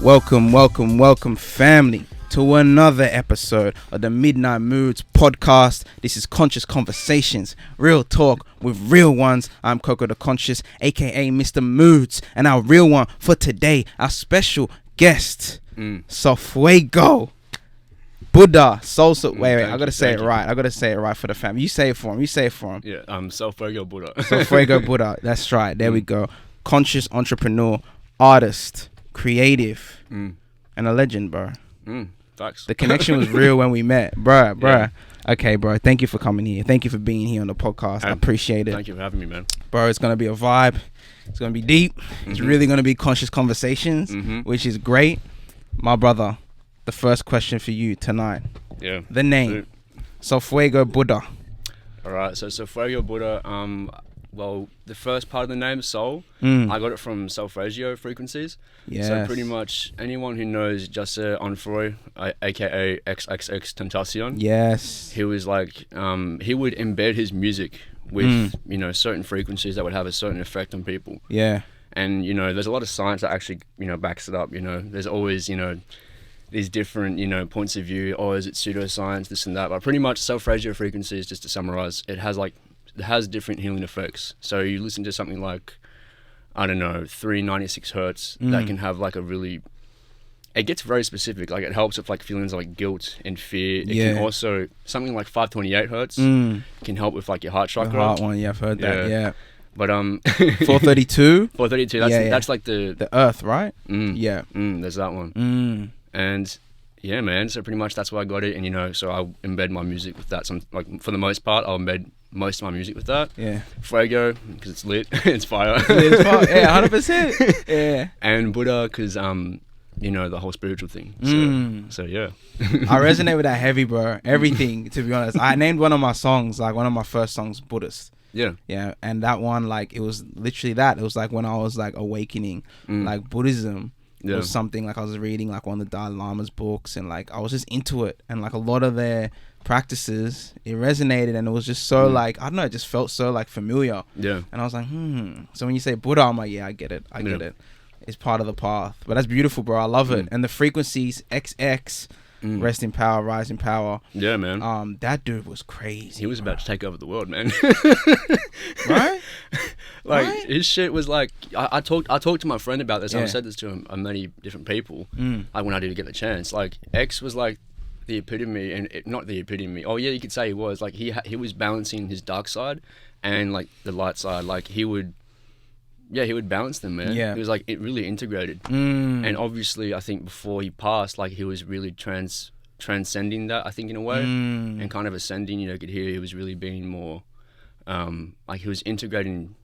Welcome, family, to another episode of the Midnight Moods podcast. This is Conscious Conversations, real talk with real ones. I'm Coco the Conscious, aka Mr. Moods, and our real one for today, our special guest, Solfuego Buddha. Wait, I gotta say it right. I gotta say it right for the family. You say it for him. Yeah, Solfuego Buddha. Solfuego Buddha. That's right. There we go. Conscious entrepreneur, artist, creative, and a legend, bro. Facts. The connection was real when we met, bruh. Yeah. Okay, bro. Thank you for coming here. Thank you for being here on the podcast. I appreciate it. Thank you for having me, man. Bro, it's gonna be a vibe. It's gonna be deep. It's really gonna be conscious conversations, which is great. My brother, the first question for you tonight. Yeah. The name, Solfuego Buddha. All right. So Solfuego Buddha. Well, the first part of the name, Soul, I got it from Solfeggio frequencies. Yes. So pretty much anyone who knows Jesse Onfroy, aka XXX Tentacion. Yes. He was like, he would embed his music with, certain frequencies that would have a certain effect on people. Yeah. And, there's a lot of science that actually, backs it up. There's always, these different, points of view. Oh, is it pseudoscience, this and that? But pretty much Solfeggio frequencies, just to summarize, it has different healing effects. So you listen to something like, 396 hertz, that can have like it gets very specific. Like it helps with like feelings like guilt and fear. It can also, something like 528 hertz can help with like your heart chakra. The heart one, yeah, I've heard that, yeah. But 432? 432, that's like the earth, right? Yeah. There's that one. And yeah, man, so pretty much that's why I got it. And so I'll embed my music with that. For the most part, I'll embed most of my music with that. Yeah. Fuego, because it's lit. It's fire. It's fire. Yeah, 100%. Yeah. And Buddha, because, the whole spiritual thing. So yeah. I resonate with that heavy, bro. Everything, to be honest. I named one of my songs, like one of my first songs, Buddhist. Yeah. Yeah. And that one, like, it was literally that. It was like when I was like awakening, like Buddhism. It was something like I was reading like one of the Dalai Lama's books, and like I was just into it, and like a lot of their practices, it resonated, and it was just so like, I don't know, it just felt so like familiar. Yeah. And I was like, So when you say Buddha, I'm like, yeah, I get it. It's part of the path. But that's beautiful, bro. I love it. And the frequencies, XX, rest in power, rise in power. Yeah, man. That dude was crazy. He was about to take over the world, man. Right? Like his shit was like, I talked to my friend about this. I've said this to him, many different people. Like when I did get the chance, like X was like the epitome, and not the epitome. Oh yeah, you could say he was like he was balancing his dark side and like the light side. Like he would balance them, man. Yeah. He was like it really integrated. And obviously, I think before he passed, like he was really transcending that. I think in a way, and kind of ascending. You could hear he was really being more, like he was integrating.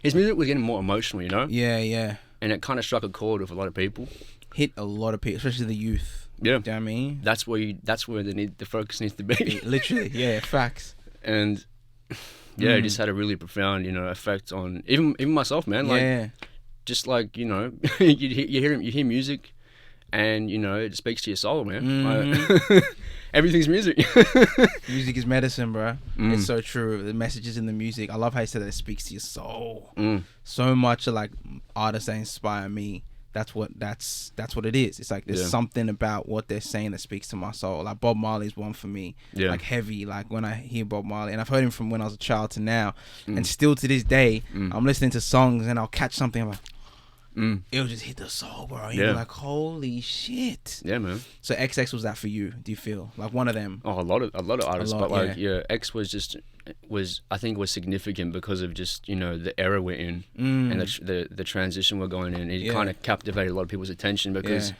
His music was getting more emotional, Yeah. And it kind of struck a chord with a lot of people. Hit a lot of people, especially the youth. Yeah. You know what I mean? That's where the focus needs to be. Literally, yeah, facts. And yeah, it just had a really profound, effect on even myself, man. Like, just like you hear music, and it speaks to your soul, man. Like, everything's music. Music is medicine, bro. It's so true. The messages in the music. I love how you said that it speaks to your soul. So much of like artists that inspire me. That's what it is. It's like there's something about what they're saying that speaks to my soul. Like Bob Marley's one for me. Yeah. Like heavy. Like when I hear Bob Marley, and I've heard him from when I was a child to now, and still to this day, I'm listening to songs and I'll catch something. I'm like, it'll just hit the soul, bro. You're like, holy shit. Yeah, man. So XX was that for you? Do you feel like one of them? Oh, a lot of artists, but like X was I think was significant because of just the era we're in and the transition we're going in. It kind of captivated a lot of people's attention because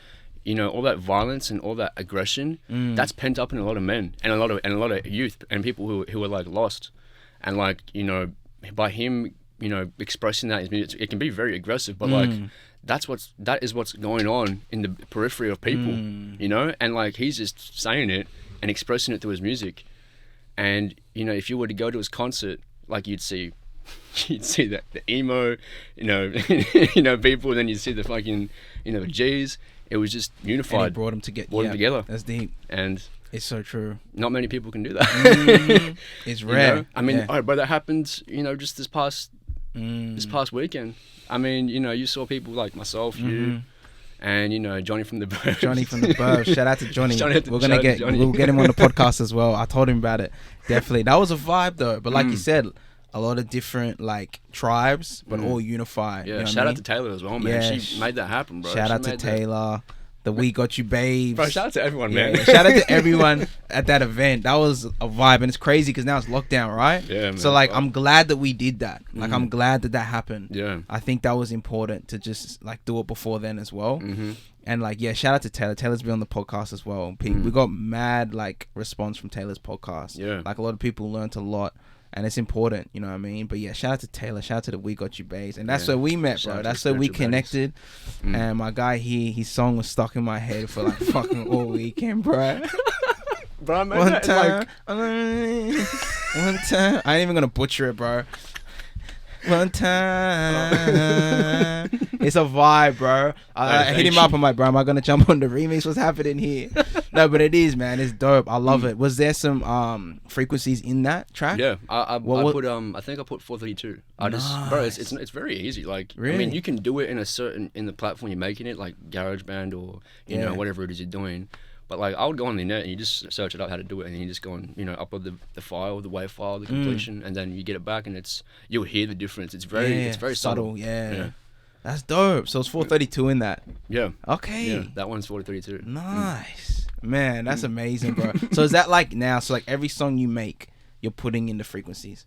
all that violence and all that aggression that's pent up in a lot of men and a lot of youth and people who are like lost, and like by him expressing that in his music, it can be very aggressive, but like that is what's going on in the periphery of people, and like he's just saying it and expressing it through his music. And if you were to go to his concert, like you'd see the emo, people, and then you'd see the fucking G's. It was just unified. And he brought them together. That's deep. And it's so true. Not many people can do that. It's rare. I mean, but that happened, just this past weekend. I mean, you saw people like myself, you, And Johnny from the Burbs. Johnny from the Burbs. Shout out to Johnny. We'll get him on the podcast as well. I told him about it. Definitely. That was a vibe though. But like you said, a lot of different like tribes, but all unified. Yeah. Shout out to Taylor as well, man. Yeah, she made that happen, bro. Shout out to Taylor. The We Got You Babes. Bro, shout out to everyone, man. Yeah, shout out to everyone at that event. That was a vibe. And it's crazy because now it's lockdown, right? Yeah, man. So, like, I'm glad that we did that. Like, I'm glad that happened. Yeah. I think that was important to just, like, do it before then as well. And, like, yeah, shout out to Taylor. Taylor's been on the podcast as well. We got mad, like, response from Taylor's podcast. Yeah. Like, a lot of people learned a lot. And it's important, you know what I mean? But yeah, shout out to Taylor, shout out to the We Got You Babes. And that's where we met, bro. That's where we connected. And my guy here, his song was stuck in my head for like fucking all weekend, bro. Bro, man, one time. I ain't even gonna butcher it, bro. One time. It's a vibe, bro. I hit him up. I'm like, bro, am I gonna jump on the remix? What's happening here? No, but it is, man. It's dope. I love it. Was there some frequencies in that track? Yeah, I put I think I put 432. Bro, it's very easy. Like, really? I mean, you can do it in the platform you're making it, like GarageBand or you know whatever it is you're doing. But like, I would go on the net and you just search it up how to do it, and then you just go and upload the file, the WAV file, the completion, and then you get it back, and you'll hear the difference. It's very subtle. Yeah. That's dope. So it's 432 in that. Yeah. Okay. Yeah, that one's 432. Nice. Man, that's amazing, bro. So is that like now? So like every song you make, you're putting in the frequencies.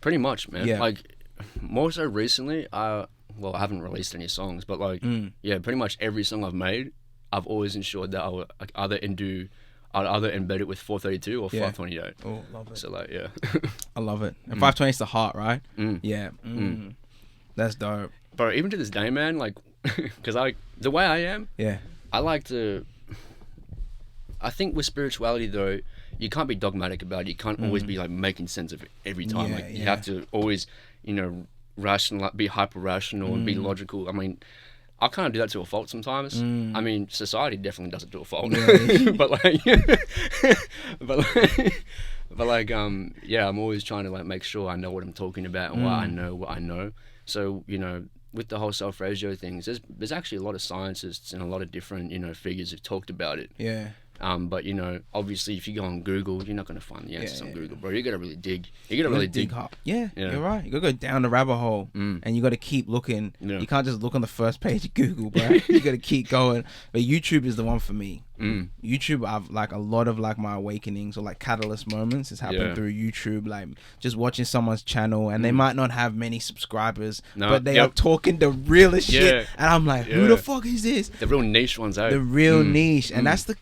Pretty much, man. Yeah. Like more so recently, I haven't released any songs, but like pretty much every song I've made, I've always ensured that I'll either embed it with 432 or 528. Oh, love it. So like, yeah. I love it. And 528 is the heart, right? Yeah. That's dope. Bro, even to this day, man, like, because the way I am, I like to, I think with spirituality though, you can't be dogmatic about it. You can't always be like making sense of it every time. You have to always, rational, be hyper rational and be logical. I mean, I kind of do that to a fault sometimes. I mean, society definitely does it to a fault. but I'm always trying to like make sure I know what I'm talking about and why I know what I know. So, with the whole self-ratio things, there's actually a lot of scientists and a lot of different, figures who've talked about it. Yeah. But obviously if you go on Google, you're not going to find the answers on Google, bro. You got to really dig. You got to really dig hard. Yeah, you're right. You got to go down the rabbit hole and you got to keep looking. Yeah. You can't just look on the first page of Google, bro. You got to keep going. But YouTube is the one for me. YouTube, I've like a lot of like my awakenings or like catalyst moments has happened through YouTube, like just watching someone's channel and they might not have many subscribers, but they are talking the realest shit, and I'm like, who the fuck is this? The real niche ones, the real niche, and that's the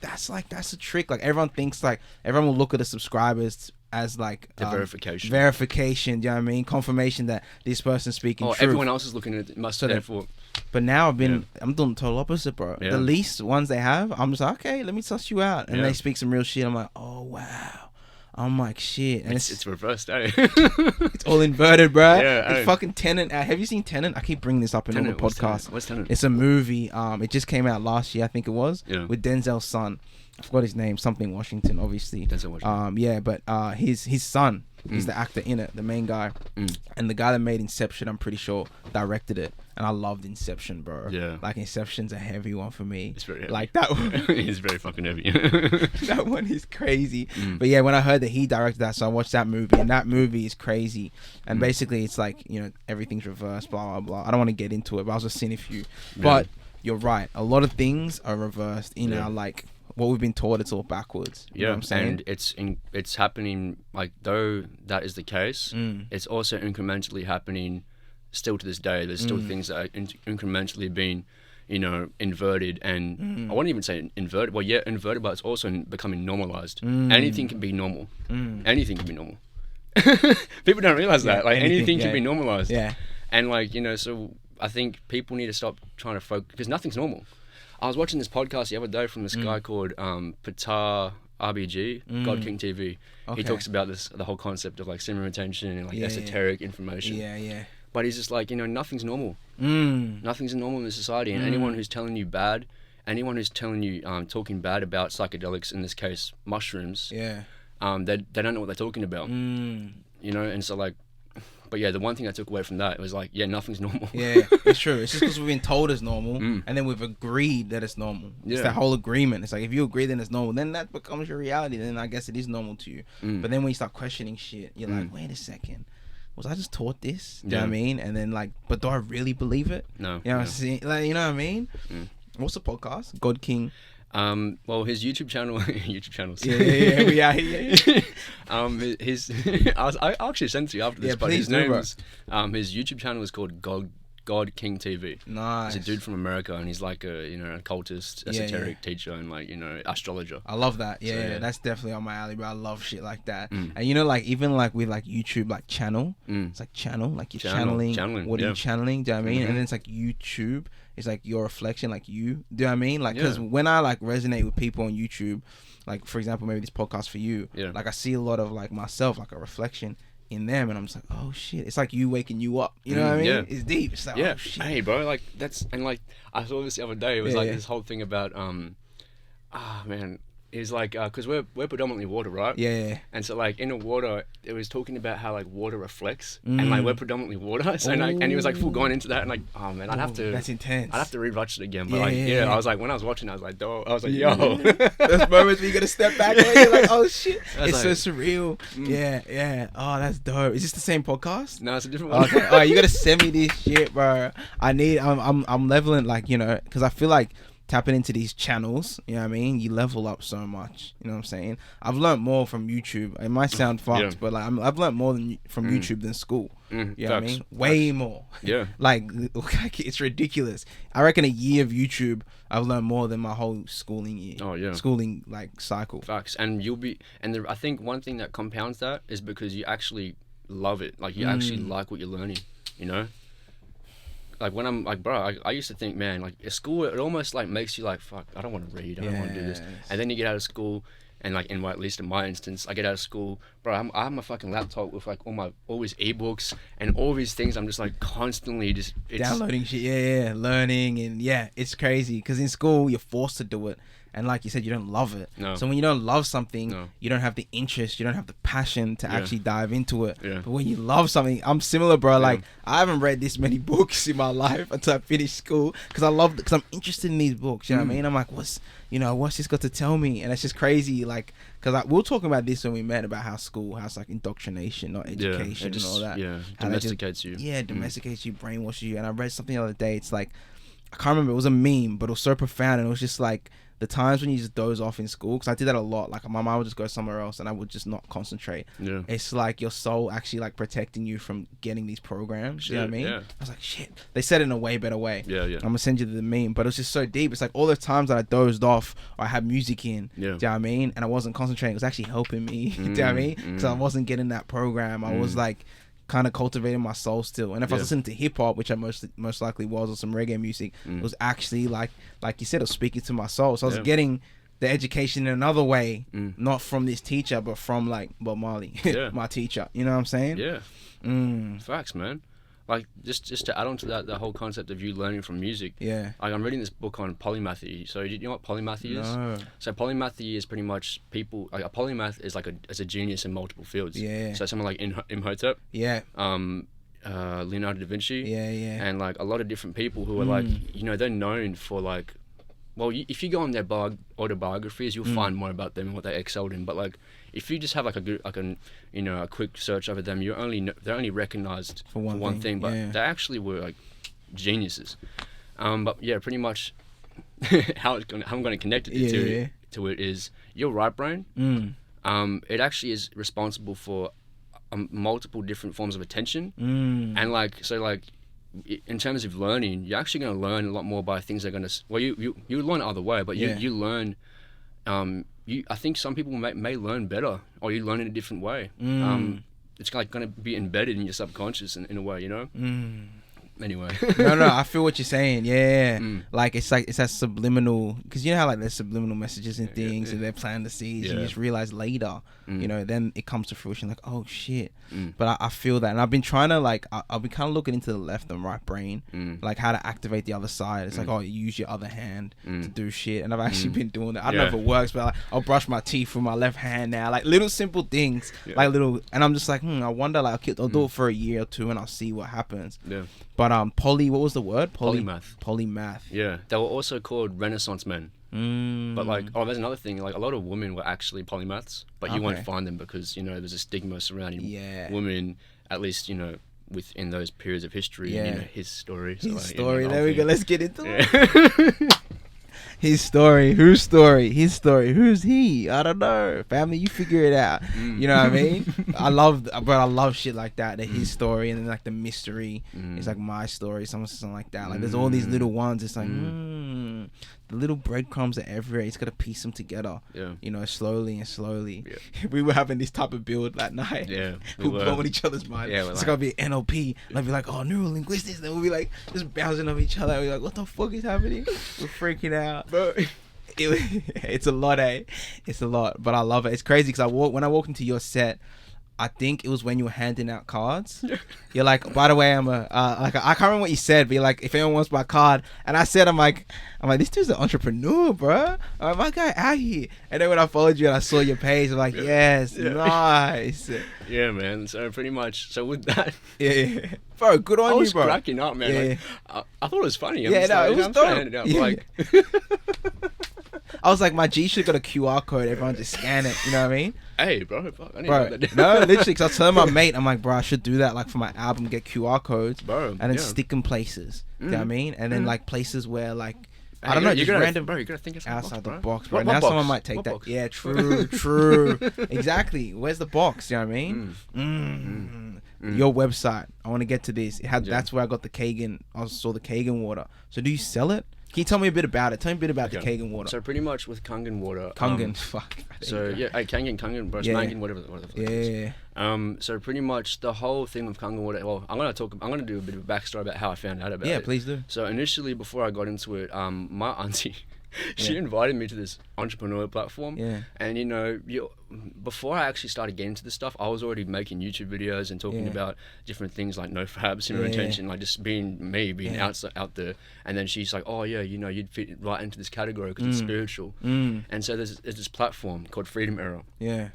trick. Like everyone thinks like everyone will look at the subscribers as like the verification, you know what I mean, confirmation that this person's speaking truth. Everyone else is looking at it, must therefore. But now I'm doing the total opposite, bro. The least ones they have, I'm just like, okay, let me suss you out, and they speak some real shit. I'm like, oh wow. I'm like, shit. And it's reversed, eh? It's all inverted, bro. Yeah, it's fucking Tenet. Have you seen Tenet? I keep bringing this up in all the podcasts. What's Tenet? It's a movie. It just came out last year, I think it was, with Denzel's son. I forgot his name. Something Washington, obviously. Denzel Washington. But his son, he's the actor in it, the main guy. And the guy that made Inception, I'm pretty sure, directed it. And I loved Inception, bro. Yeah. Like, Inception's a heavy one for me. It's very heavy. Like, that one. It's very fucking heavy. That one is crazy. But yeah, when I heard that he directed that, so I watched that movie. And that movie is crazy. And basically, it's like, everything's reversed, blah, blah, blah. I don't want to get into it, but I was just seeing a few. But you're right. A lot of things are reversed in our, like, what we've been taught. It's all backwards. You know what I'm saying? And it's happening, like, though that is the case, it's also incrementally happening still to this day. There's still things that are incrementally being, inverted, and I wouldn't even say inverted. Well, inverted, but it's also becoming normalized. Anything can be normal. Anything can be normal. People don't realize that. Like, anything can be normalized. Yeah. And, like, so I think people need to stop trying to focus, because nothing's normal. I was watching this podcast the other day from this guy called Patar RBG, God King TV. Okay. He talks about the whole concept of like semen retention and like esoteric information. Yeah. But he's just like, nothing's normal. Nothing's normal in this society. And anyone who's telling you bad, anyone who's telling you, talking bad about psychedelics, in this case, mushrooms, they don't know what they're talking about. And so like, but yeah, the one thing I took away from that was like, yeah, nothing's normal. Yeah, it's true. It's just because we've been told it's normal, and then we've agreed that it's normal. It's that whole agreement. It's like, if you agree then it's normal, then that becomes your reality. Then I guess it is normal to you. But then when you start questioning shit, you're like, wait a second, was I just taught this? Do you know what I mean? And then like, but do I really believe it? No. You know what I'm saying? Like, you know what I mean? What's the podcast? God King. Well, his YouTube channel, Yeah, we are here. I actually sent it to you after this, Yeah, but please his do, bro. name's, his YouTube channel is called God King TV. Nice. He's a dude from America, and he's like a, an occultist, esoteric teacher, and like, astrologer. I love that. Yeah, that's definitely on my alley, bro. I love shit like that. And like, even like with like YouTube, like channel, it's like channel, like you're channeling. What are you channeling? Do you know what I mean? And then it's like YouTube. It's like your reflection, like you. Do you know what I mean? Like, because when I like resonate with people on YouTube, like for example, maybe this podcast for you, like I see a lot of like myself, like a reflection in them, and I'm just like, oh shit, it's like you waking you up. You know what I mean? Yeah. It's deep. It's like, oh shit. Hey, bro, like that's, and like I saw this the other day. It was like this whole thing about man. Is like, because we're predominantly water, right? Yeah. And so like in the water, it was talking about how like water reflects, and like we're predominantly water. So like, and he was like full going into that, and like, oh man, that's intense. I'd have to rewatch it again. But I was like, when I was watching, I was like, yo, those moments where you gotta step back, and you're like, oh shit, it's so surreal. Yeah. Oh, that's dope. Is this the same podcast? No, it's a different one. Okay. All right, you gotta send me this shit, bro. I'm leveling, like, because I feel like tapping into these channels, you know what I mean, you level up so much. You know what I'm saying? I've learned more from YouTube. It might sound fucked, but like I've learned more from YouTube than school. You know what I mean? Way more. Yeah. like it's ridiculous. I reckon a year of YouTube, I've learned more than my whole schooling year. Oh yeah. Schooling like cycle. Facts. And I think one thing that compounds that is because you actually love it. Like you actually like what you're learning. You know. Like when I'm like, bro, I used to think, man, like at school, it almost like makes you like, fuck, I don't want to read, I don't want to do this. And then you get out of school, and like at least in my instance, I get out of school, bro, I have my fucking laptop with like all these ebooks and all these things. I'm just like constantly just downloading shit, learning, and it's crazy because in school you're forced to do it. And like you said, you don't love it. No. So when you don't love something, you don't have the interest, you don't have the passion to actually dive into it. Yeah. But when you love something, I'm similar, bro. Like I haven't read this many books in my life until I finished school because I'm interested in these books. You know what I mean? I'm like, what's this got to tell me? And it's just crazy, like, because we were talking about this when we met about how school has like indoctrination, not education, and all that. Yeah, domesticates you. Yeah, domesticates you, brainwashes you. And I read something the other day. It's like, I can't remember. It was a meme, but it was so profound, and it was just like, the times when you just doze off in school, because I did that a lot. Like my mom would just go somewhere else and I would just not concentrate. Yeah. It's like your soul actually like protecting you from getting these programs. You know what I mean? Yeah. I was like, shit. They said it in a way better way. Yeah. I'm gonna send you the meme, but it was just so deep. It's like all the times that I dozed off or I had music in. Yeah. Do you know what I mean? And I wasn't concentrating. It was actually helping me. Do you know what I mean? Because I wasn't getting that program. I was like kind of cultivating my soul still. And if I was listening to hip hop, which I most likely was, or some reggae music, it was actually like you said, it was speaking to my soul. So I was getting the education in another way, not from this teacher, but from like Bob Marley, my teacher. You know what I'm saying? Yeah. Facts, man. Like just to add on to that, the whole concept of you learning from music. Yeah. Like I'm reading this book on Polymath Is. So you know what Polymath is? No. So Polymath Is pretty much people. Like a polymath is like a genius in multiple fields. Yeah. So someone like Imhotep. Yeah. Leonardo da Vinci. Yeah. And like a lot of different people who are like, they're known for like. Well, if you go on their autobiographies, you'll find more about them and what they excelled in. But like, if you just have like a quick search over them, they're only recognized for one thing. But they actually were like geniuses. But yeah, pretty much how I'm going to connect it to it is your right brain. It actually is responsible for multiple different forms of attention, and like so like. In terms of learning, you're actually going to learn a lot more by things that are going to. Well, you learn either way, but you learn. I think some people may learn better, or you learn in a different way. It's like going to be embedded in your subconscious in a way, Anyway. No, I feel what you're saying. Yeah. Like it's that subliminal, because you know how like there's subliminal messages and things, and they're planting the seeds. You just realize later, you know, then it comes to fruition. Like, oh shit. But I feel that, and I've been trying to like, I'll be kind of looking into the left and right brain, like how to activate the other side. It's like, oh, you use your other hand to do shit, and I've actually been doing that. I don't know if it works, but like, I'll brush my teeth with my left hand now, like little simple things, like little, and I'm just like, I wonder, like, I'll do it for a year or two, and I'll see what happens. Yeah. But what was the word? Polymath. Yeah, they were also called Renaissance men. But like, there's another thing. Like, a lot of women were actually polymaths, but you won't find them because, you know, there's a stigma surrounding women, at least, you know, within those periods of history. And, you know, his story. So, his story. There we go. Let's get into it. His story. Whose story? His story. Who's he? I don't know. Family, you figure it out. You know what I mean? I love shit like that. His story, and then like the mystery. It's like my story, something like that. Like there's all these little ones. It's like the little breadcrumbs are everywhere. He's got to piece them together. Yeah. You know, slowly and slowly. Yeah. We were having this type of build that night. Yeah. We were blowing each other's mind. Yeah, it's like, gonna be NLP. And I'd be like, oh, neural linguistics. Then we'll be like just bouncing off each other. We're like, what the fuck is happening? We're freaking out. Bro. It's a lot, eh? It's a lot, but I love it. It's crazy because when I walked into your set, I think it was when you were handing out cards. You're like, by the way, I'm like, I can't remember what you said, but you're like, if anyone wants my card, and I said, I'm like, this dude's an entrepreneur, bro. I'm like, my guy out here. And then when I followed you and I saw your page, I'm like, yes, nice. Yeah, man. So pretty much, so with that, bro, good on you, bro. I was cracking up, man. Yeah. Like, I thought it was funny. It was dope. Like, I was like, my G should have got a QR code. Everyone just scan it. You know what I mean? Hey, bro. Fuck, I bro, no, literally, because I was telling my mate, I'm like, bro, I should do that, like, for my album, get QR codes, bro, and then stick them places. You know what I mean? And then, like, places where, like, I don't know, just random, bro, you gotta think outside the box, bro. Now someone might take that. Yeah, true. Exactly. Where's the box? You know what I mean? Your website. I want to get to this. That's where I got the Kangen. I saw the Kangen water. So do you sell it? Can you tell me a bit about it? Tell me a bit about the Kangen water. So pretty much with Kangen water. Kangen, fuck. So Kangen, bro, Mangen, whatever the fuck it is. So pretty much the whole thing with Kangen water. Well, I'm gonna do a bit of a backstory about how I found out about it. Yeah, please do. So initially, before I got into it, my auntie, she invited me to this entrepreneur platform. Yeah. And you know, before I actually started getting into this stuff, I was already making YouTube videos and talking about different things like no fabs, inner intention, like just being me, being out there. And then she's like, oh yeah, you know, you'd fit right into this category because it's spiritual. And so there's this platform called Freedom Era. Yeah.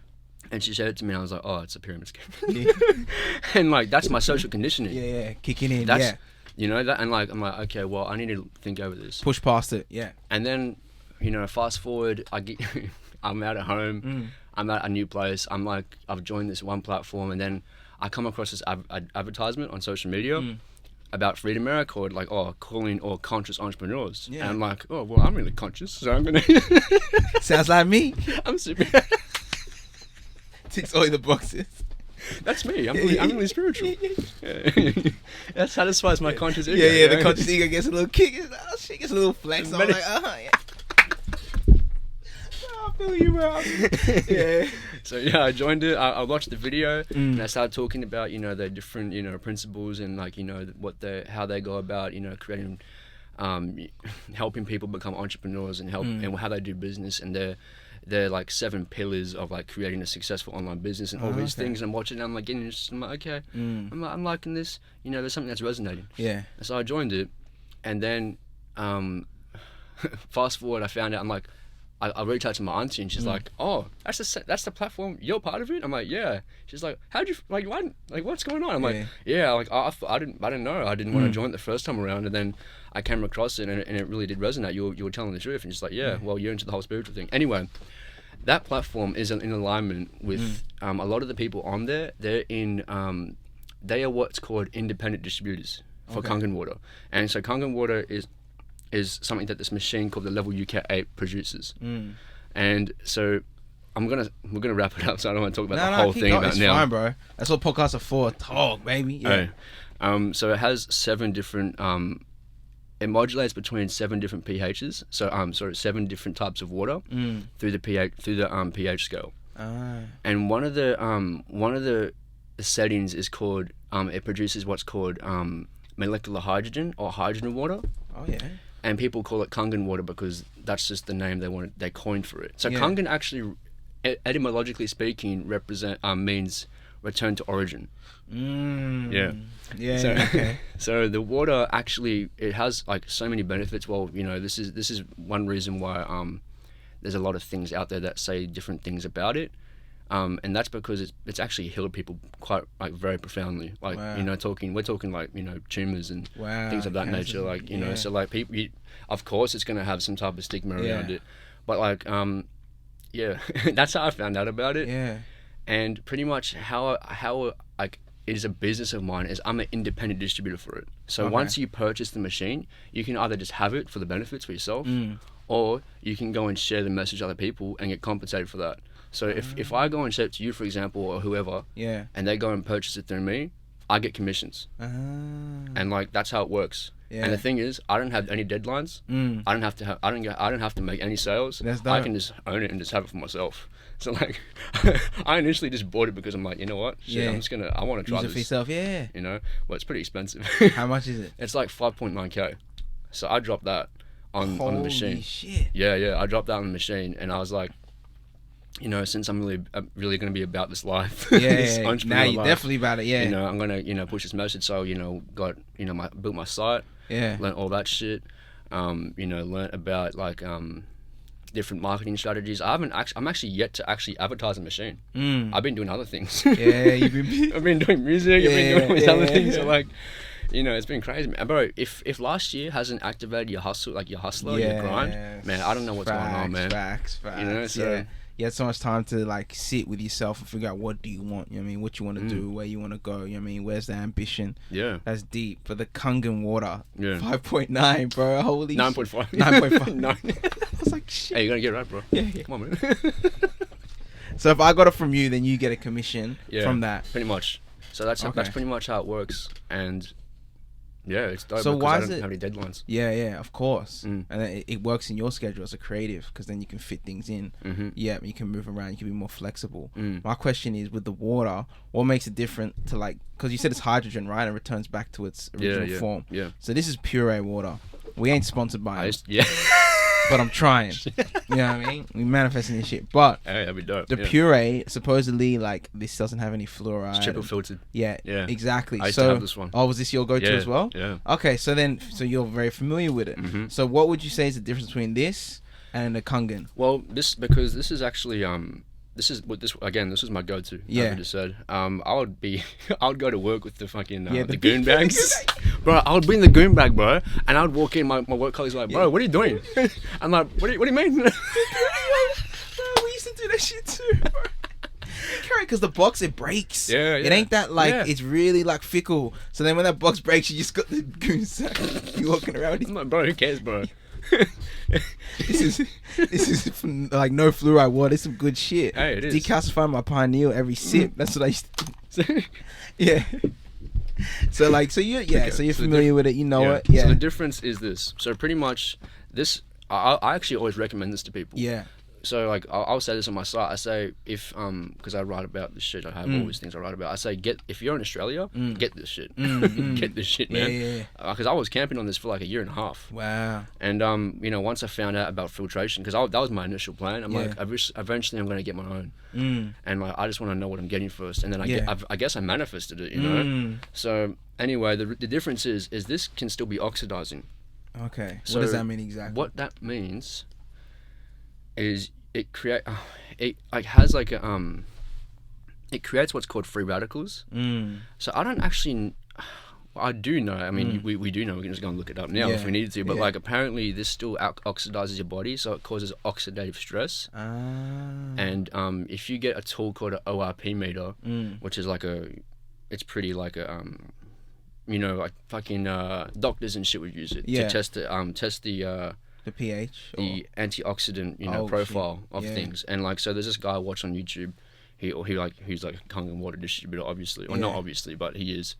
And she showed it to me and I was like, oh, it's a pyramid scheme. And like, that's my social conditioning. Yeah, kicking in. You know that, and like I'm like, okay, well, I need to think over this. Push past it, yeah. And then, you know, fast forward, I'm out at home, I'm at a new place. I'm like, I've joined this one platform, and then I come across this advertisement on social media about Freedom Era called like, calling all conscious entrepreneurs. Yeah. And I'm like, oh, well, I'm really conscious, so I'm gonna. Sounds like me. I'm super. Ticks all the boxes. That's me. I'm really spiritual. That satisfies my conscious ego. Yeah, the conscious ego gets a little kick. She gets a little flex. I'm like, yeah. I feel you, bro. Yeah. So yeah, I joined it. I watched the video and I started talking about, you know, the different, you know, principles and like, you know, how they go about, you know, creating, helping people become entrepreneurs and and how they do business, and they're like 7 pillars of like creating a successful online business and all these things. And I'm watching it, I'm like getting interested. I'm like, okay, I'm liking this. You know, there's something that's resonating. Yeah. And so I joined it, and then fast forward, I found out. I'm like, I reached out to my auntie, and she's like, oh, that's the platform. You're part of it. I'm like, yeah. She's like, how'd you like? Why, like, what's going on? I'm like, yeah. Like, I didn't know. I didn't want to join it the first time around, and then I came across it, and it really did resonate. You were telling the truth, and she's like, yeah. Well, you're into the whole spiritual thing. Anyway. That platform is in alignment with a lot of the people on there. They are what's called independent distributors for Kangen water, and so Kangen water is something that this machine called the Level UK8 produces. And so we're gonna wrap it up. So I don't want to talk about the whole thing about now. It's fine, bro. That's what podcasts are for. Talk, baby. Yeah. So it has 7 different. It modulates between 7 different pHs. So 7 different types of water through the pH scale. And one of the settings is called it produces what's called molecular hydrogen or hydrogen water. Oh yeah. And people call it Kangen water because that's just the name they coined for it. So Kangen actually, etymologically speaking, means return to origin. Yeah. So, okay. So the water actually, it has like so many benefits. Well, you know, this is one reason why there's a lot of things out there that say different things about it. And that's because it's actually healed people quite like very profoundly. Like you know, we're talking like, you know, tumors and things of that nature. Like, you know, so like people, of course, it's gonna have some type of stigma around it, but like that's how I found out about it. Yeah. And pretty much how like it is a business of mine is I'm an independent distributor for it. So once you purchase the machine, you can either just have it for the benefits for yourself, or you can go and share the message to other people and get compensated for that. So if I go and share it to you, for example, or whoever, and they go and purchase it through me, I get commissions. And like that's how it works. And the thing is, I don't have any deadlines. I don't have to make any sales. I can just own it and just have it for myself. So like, I initially just bought it because I'm like, you know what? Shit, I want to try this. Use it for yourself, yeah. You know, well, it's pretty expensive. How much is it? It's like 5.9k. So I dropped that on the machine. Holy shit. Yeah. I dropped that on the machine, and I was like, you know, since I'm really going to be about this life, this now you're definitely about it. Yeah. You know, I'm gonna push this message. So you know, built my site. Yeah. Learned all that shit. You know, learned about like different marketing strategies. I'm actually yet to actually advertise a machine. I've been doing other things. Yeah, you've been. I've been doing music. I've been doing all these other things. So like, you know, it's been crazy, man. Bro, if last year hasn't activated your hustle, like your hustler, your grind, man, I don't know what's going on, man. Facts. You know, so you had so much time to like sit with yourself and figure out what do you want, you know what I mean, what you want to do, where you want to go, you know what I mean, where's the ambition. Yeah, that's deep. For the Kangen water, 5.9, bro, holy 9.5. 9.5. 9. I was like, shit. Hey, you gotta get it right, bro. Yeah. Come on, man. So if I got it from you, then you get a commission from that. Pretty much. So that's pretty much how it works. And yeah, it's dope. So because why I is don't it? have any deadlines. Yeah, of course. And it works in your schedule as a creative because then you can fit things in. Yeah, you can move around. You can be more flexible. My question is, with the water, what makes it different to like? Because you said it's hydrogen, right? And returns back to its original form. Yeah. So this is puree water. We ain't sponsored by it. But I'm trying. You know what I mean? We manifesting this shit. But hey, that'd be dope. The puree, supposedly, like, this doesn't have any fluoride. It's triple filtered. Yeah, exactly. I used to have this one. Oh, was this your go-to as well? Yeah. Okay, so you're very familiar with it. So what would you say is the difference between this and the Kangen? Well, this is actually this is my go-to. Yeah. Like I just said. I would go to work with the fucking the goon bags. Bro, I would bring the goon bag, bro, and I would walk in. My work colleagues were like, bro, what are you doing? I'm like, what do you mean? We used to do that shit too, bro. Carry, because the box, it breaks. Yeah. It ain't that like it's really like fickle. So then when that box breaks, you just got the goon sack. You walking around. I'm like, bro, who cares, bro? This is like no fluoride water. It's some good shit. Hey, it is. Decalcify my pineal every sip. That's what I used to do. Yeah. So you're familiar with it. You know it. Yeah. So the difference is this. So pretty much this. I actually always recommend this to people. Yeah. So like I'll say this on my site. I say if because I write about this shit. I have all these things I write about. I say if you're in Australia, get this shit. Get this shit, man. Yeah. Because I was camping on this for like 1.5 years. Wow. And you know, once I found out about filtration, because that was my initial plan. I'm like, eventually I'm gonna get my own. And like I just want to know what I'm getting first, and then I guess I manifested it. You know. So anyway, the difference is this can still be oxidizing. Okay. So what does that mean exactly? What that means is it creates what's called free radicals. So I don't actually, I do know. I mean, we do know. We can just go and look it up now if we needed to. But like, apparently, this still oxidizes your body, so it causes oxidative stress. And if you get a tool called an ORP meter, which is like it's pretty like a you know, like fucking doctors and shit would use it to test the pH, the antioxidant, you know, profile of things. And like, so there's this guy I watch on YouTube. He's like a Kangen water distributor, obviously, or not obviously, but he is.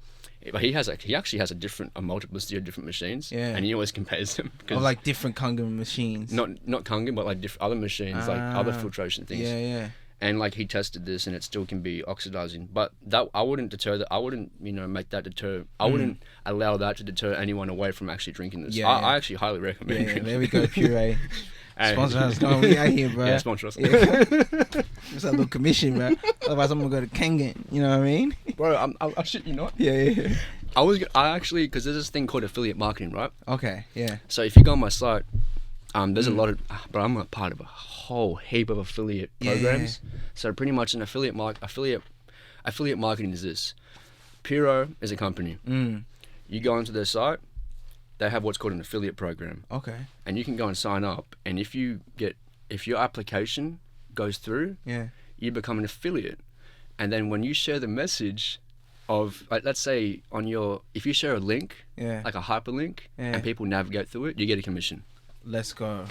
But he actually has a multiplicity of different machines, and he always compares them. Of like different Kangen machines. Not Kangen, but like other machines, like other filtration things. Yeah. And like he tested this, and it still can be oxidizing. But that I wouldn't deter that. I wouldn't, make that deter. I wouldn't allow that to deter anyone away from actually drinking this. I actually highly recommend. Yeah, there we go, Puree. Sponsor us. Come on, we out here, bro. Yeah, sponsor us. Yeah. Just a little commission, bro. Otherwise, I'm gonna go to Kangen. You know what I mean? Bro, I shit you not. Yeah. I actually, because there's this thing called affiliate marketing, right? Okay. Yeah. So if you go on my site, there's a lot of, but I'm a part of a whole heap of affiliate programs. Yeah. So pretty much an affiliate marketing is this. Pharaoh is a company. You go onto their site, they have what's called an affiliate program. Okay. And you can go and sign up, and if your application goes through, you become an affiliate. And then when you share the message of, like, let's say if you share a link, like a hyperlink, and people navigate through it, you get a commission. Let's go.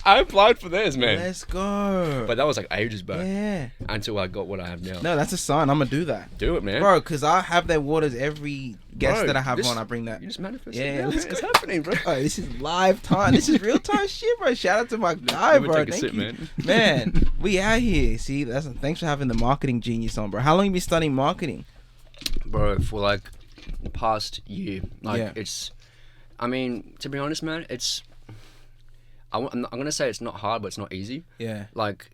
I applied for theirs, man. Let's go. But that was like ages back. Yeah. Until I got what I have now. No, that's a sign. I'm gonna do that. Do it, man. Bro, because I have their waters every guest that I have on. I bring that. You just manifest. Yeah, it's happening, bro. Oh, this is live time. This is real time shit, bro. Shout out to my guy, bro. Take a sip, man. Man, we out here. See, thanks for having the marketing genius on, bro. How long you been studying marketing? Bro, for like the past year. It's, I mean, to be honest, man, I'm gonna say it's not hard, but it's not easy. Yeah. Like,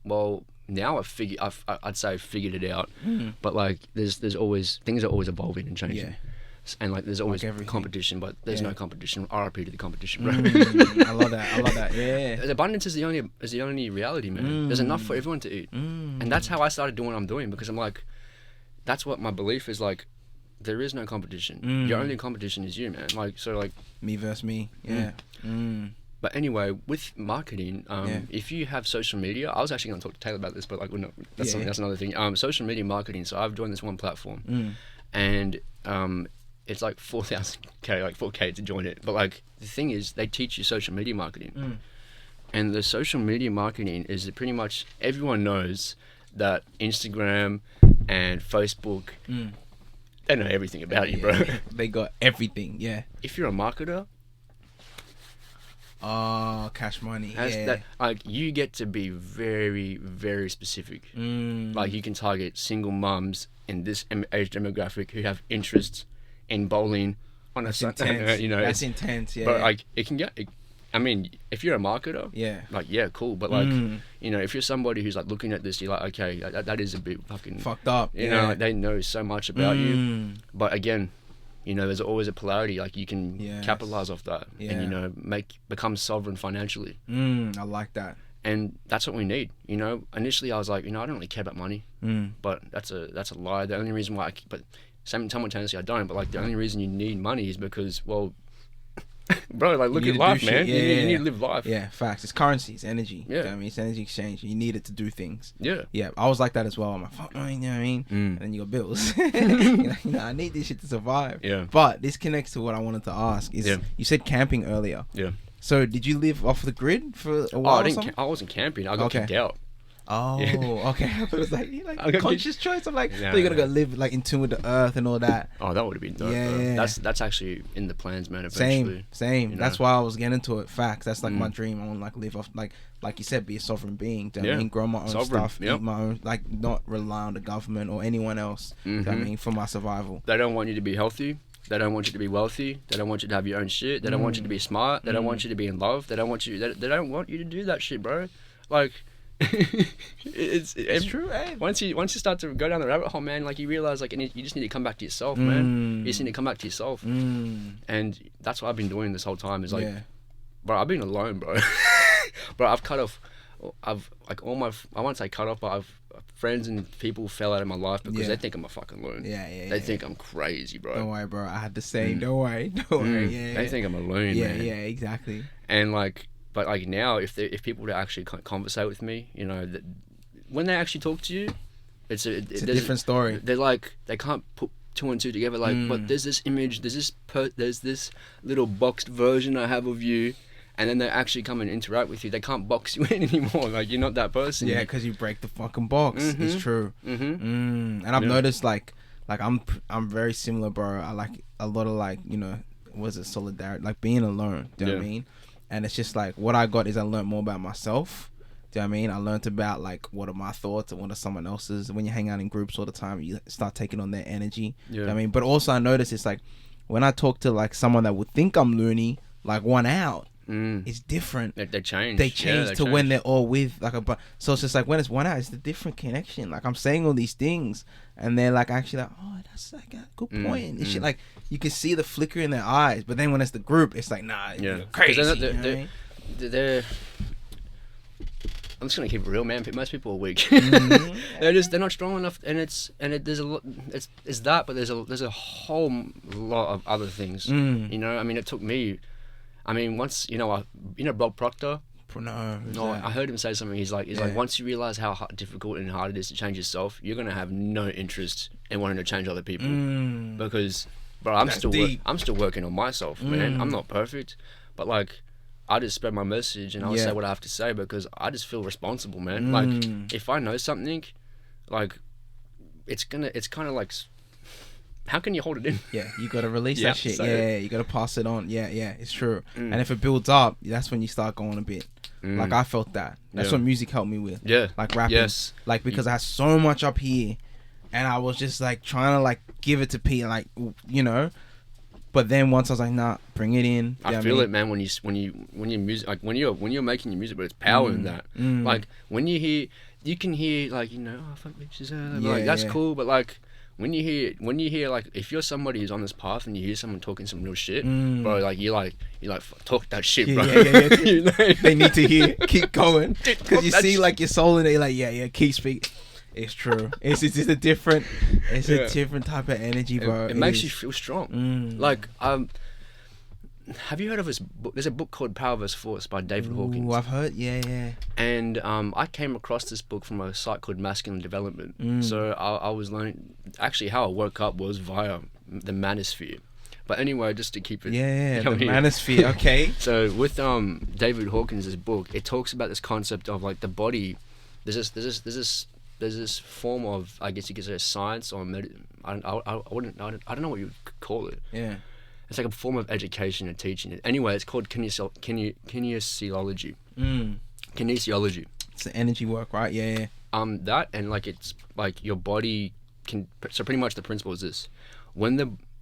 well, now I'd say I've figured it out. But like, there's always, things are always evolving and changing. Yeah. And like, there's always competition, but there's no competition. RIP to the competition, bro. I love that. Yeah. The abundance is the only reality, man. There's enough for everyone to eat, and that's how I started doing what I'm doing, because I'm like, that's what my belief is. Like, there is no competition. Your only competition is you, man. Like, so like, me versus me. Yeah. But anyway, with marketing, if you have social media, I was actually going to talk to Taylor about this, but like, that's another thing. Social media marketing. So I've joined this one platform, and it's like 4,000K, like 4K to join it. But like, the thing is, they teach you social media marketing, and the social media marketing is that pretty much everyone knows that Instagram and Facebook. They know everything about you, bro. They got everything, yeah. If you're a marketer, cash money. Like, you get to be very, very specific. Like, you can target single mums in this age demographic who have interests in bowling on That's intense. That's intense, yeah. But like, it can get. I mean, if you're a marketer, cool. But like, if you're somebody who's like looking at this, you're like, okay, that is a bit fucking fucked up. You know, like, they know so much about you. But again, there's always a polarity. Like, you can capitalize off that, and become sovereign financially. I like that. And that's what we need. Initially I was like, I don't really care about money, but that's a lie. The only reason why, but simultaneously I don't. But like, the only reason you need money is because, well. Bro, like, look at life, man. You need to live life. Yeah, facts. It's currency. It's energy. Yeah. You know what I mean? It's energy exchange. You need it to do things. Yeah. Yeah, I was like that as well. I'm like, fuck, you know what I mean? And then you got bills. I need this shit to survive. Yeah. But this connects to what I wanted to ask. You said camping earlier. Yeah. So did you live off the grid for a while? I wasn't camping. I got kicked out. Oh, okay. It was like, conscious choice. I'm like, you're gonna go live like in tune with the earth and all that. Oh, that would have been dope. Yeah. That's actually in the plans, man. Eventually. Same. That's why I was getting into it. Facts. That's like my dream. I want to like live off like you said, be a sovereign being. Do you know what I mean? Grow my own stuff. Eat my own. Like, not rely on the government or anyone else. Do you know what I mean? For my survival. They don't want you to be healthy. They don't want you to be wealthy. They don't want you to have your own shit. They don't want you to be smart. They don't want you to be in love. They don't want you to do that shit, bro. Like. it's true, eh? Once you start to go down the rabbit hole, man, like, you realize, like, you just need to come back to yourself, man. You just need to come back to yourself, and that's what I've been doing this whole time. Is like, bro, I've been alone, bro. Bro, I've cut off. I've like all my. I won't say cut off, but I've friends and people fell out of my life because they think I'm a fucking loon. They think I'm crazy, bro. Don't worry, bro. I had the same. Don't worry. Yeah. They think I'm a loon, man. Yeah, exactly. And like. But like, now, if people were to actually conversate with me, when they actually talk to you, it's a different story. They're like, they can't put two and two together. Like, but there's this image, there's this little boxed version I have of you, and then they actually come and interact with you. They can't box you in anymore. Like, you're not that person. Yeah, because you break the fucking box. It's true. And I've noticed like I'm very similar, bro. I like a lot of like, solidarity, like being alone. Do you know what I mean? And it's just like, what I got is I learned more about myself. Do Do you know what I mean? I learned about like what are my thoughts and what are someone else's. When you hang out in groups all the time, you start taking on their energy. Yeah. Do you know what I mean? But also I noticed it's like when I talk to like someone that would think I'm loony, like one out, it's different. They change. They change when they're all with like a. So it's just like when it's one out, it's a different connection. Like I'm saying all these things, and they're like actually like, oh, that's like a good point. And shit, like you can see the flicker in their eyes. But then when it's the group, it's like nah, you're crazy. They're I'm just gonna keep it real, man. Most people are weak. Mm-hmm. they're not strong enough, and there's a lot. It's that, but there's a whole lot of other things. You know, I mean, it took me. I mean, once you know Bob Proctor. No, I heard him say something. He's like, once you realize how difficult and hard it is to change yourself, you're gonna have no interest in wanting to change other people because, bro, I'm still working on myself, man. I'm not perfect, but like, I just spread my message and I'll say what I have to say because I just feel responsible, man. Like, if I know something, like, it's kind of like. How can you hold it in? Yeah, you gotta release that shit. Yeah, you gotta pass it on. Yeah, it's true. And if it builds up, that's when you start going a bit. Like I felt that. That's what music helped me with. Yeah, like rapping. Yes. Like because I had so much up here, and I was just like trying to like give it to Pete, like you know. But then once I was like, nah, bring it in. I feel it, man. When you music, like when you're making your music, but it's power in that. Like when you can hear like oh fuck bitches, like that's cool, but like. When you hear like if you're somebody who's on this path and you hear someone talking some real shit, bro, like you like talk that shit, bro. Yeah. They need to hear, keep going, because you see like your soul in it, like keep speaking. It's true. It's a different, a different type of energy, bro. It makes you feel strong. Like have you heard of this book? There's a book called Power vs. Force by David Hawkins. I've heard, yeah. And I came across this book from a site called Masculine Development. So I was learning, actually how I woke up was via the manosphere. But anyway, just to keep it... Yeah, the manosphere, okay. So with David Hawkins' book, it talks about this concept of like the body, there's this form of, I guess you could say, science or I don't know what you would call it. Yeah. It's like a form of education and teaching. Anyway, it's called kinesiology. Kinesiology. It's the energy work, right? Yeah. That and like it's like your body can. So pretty much the principle is this: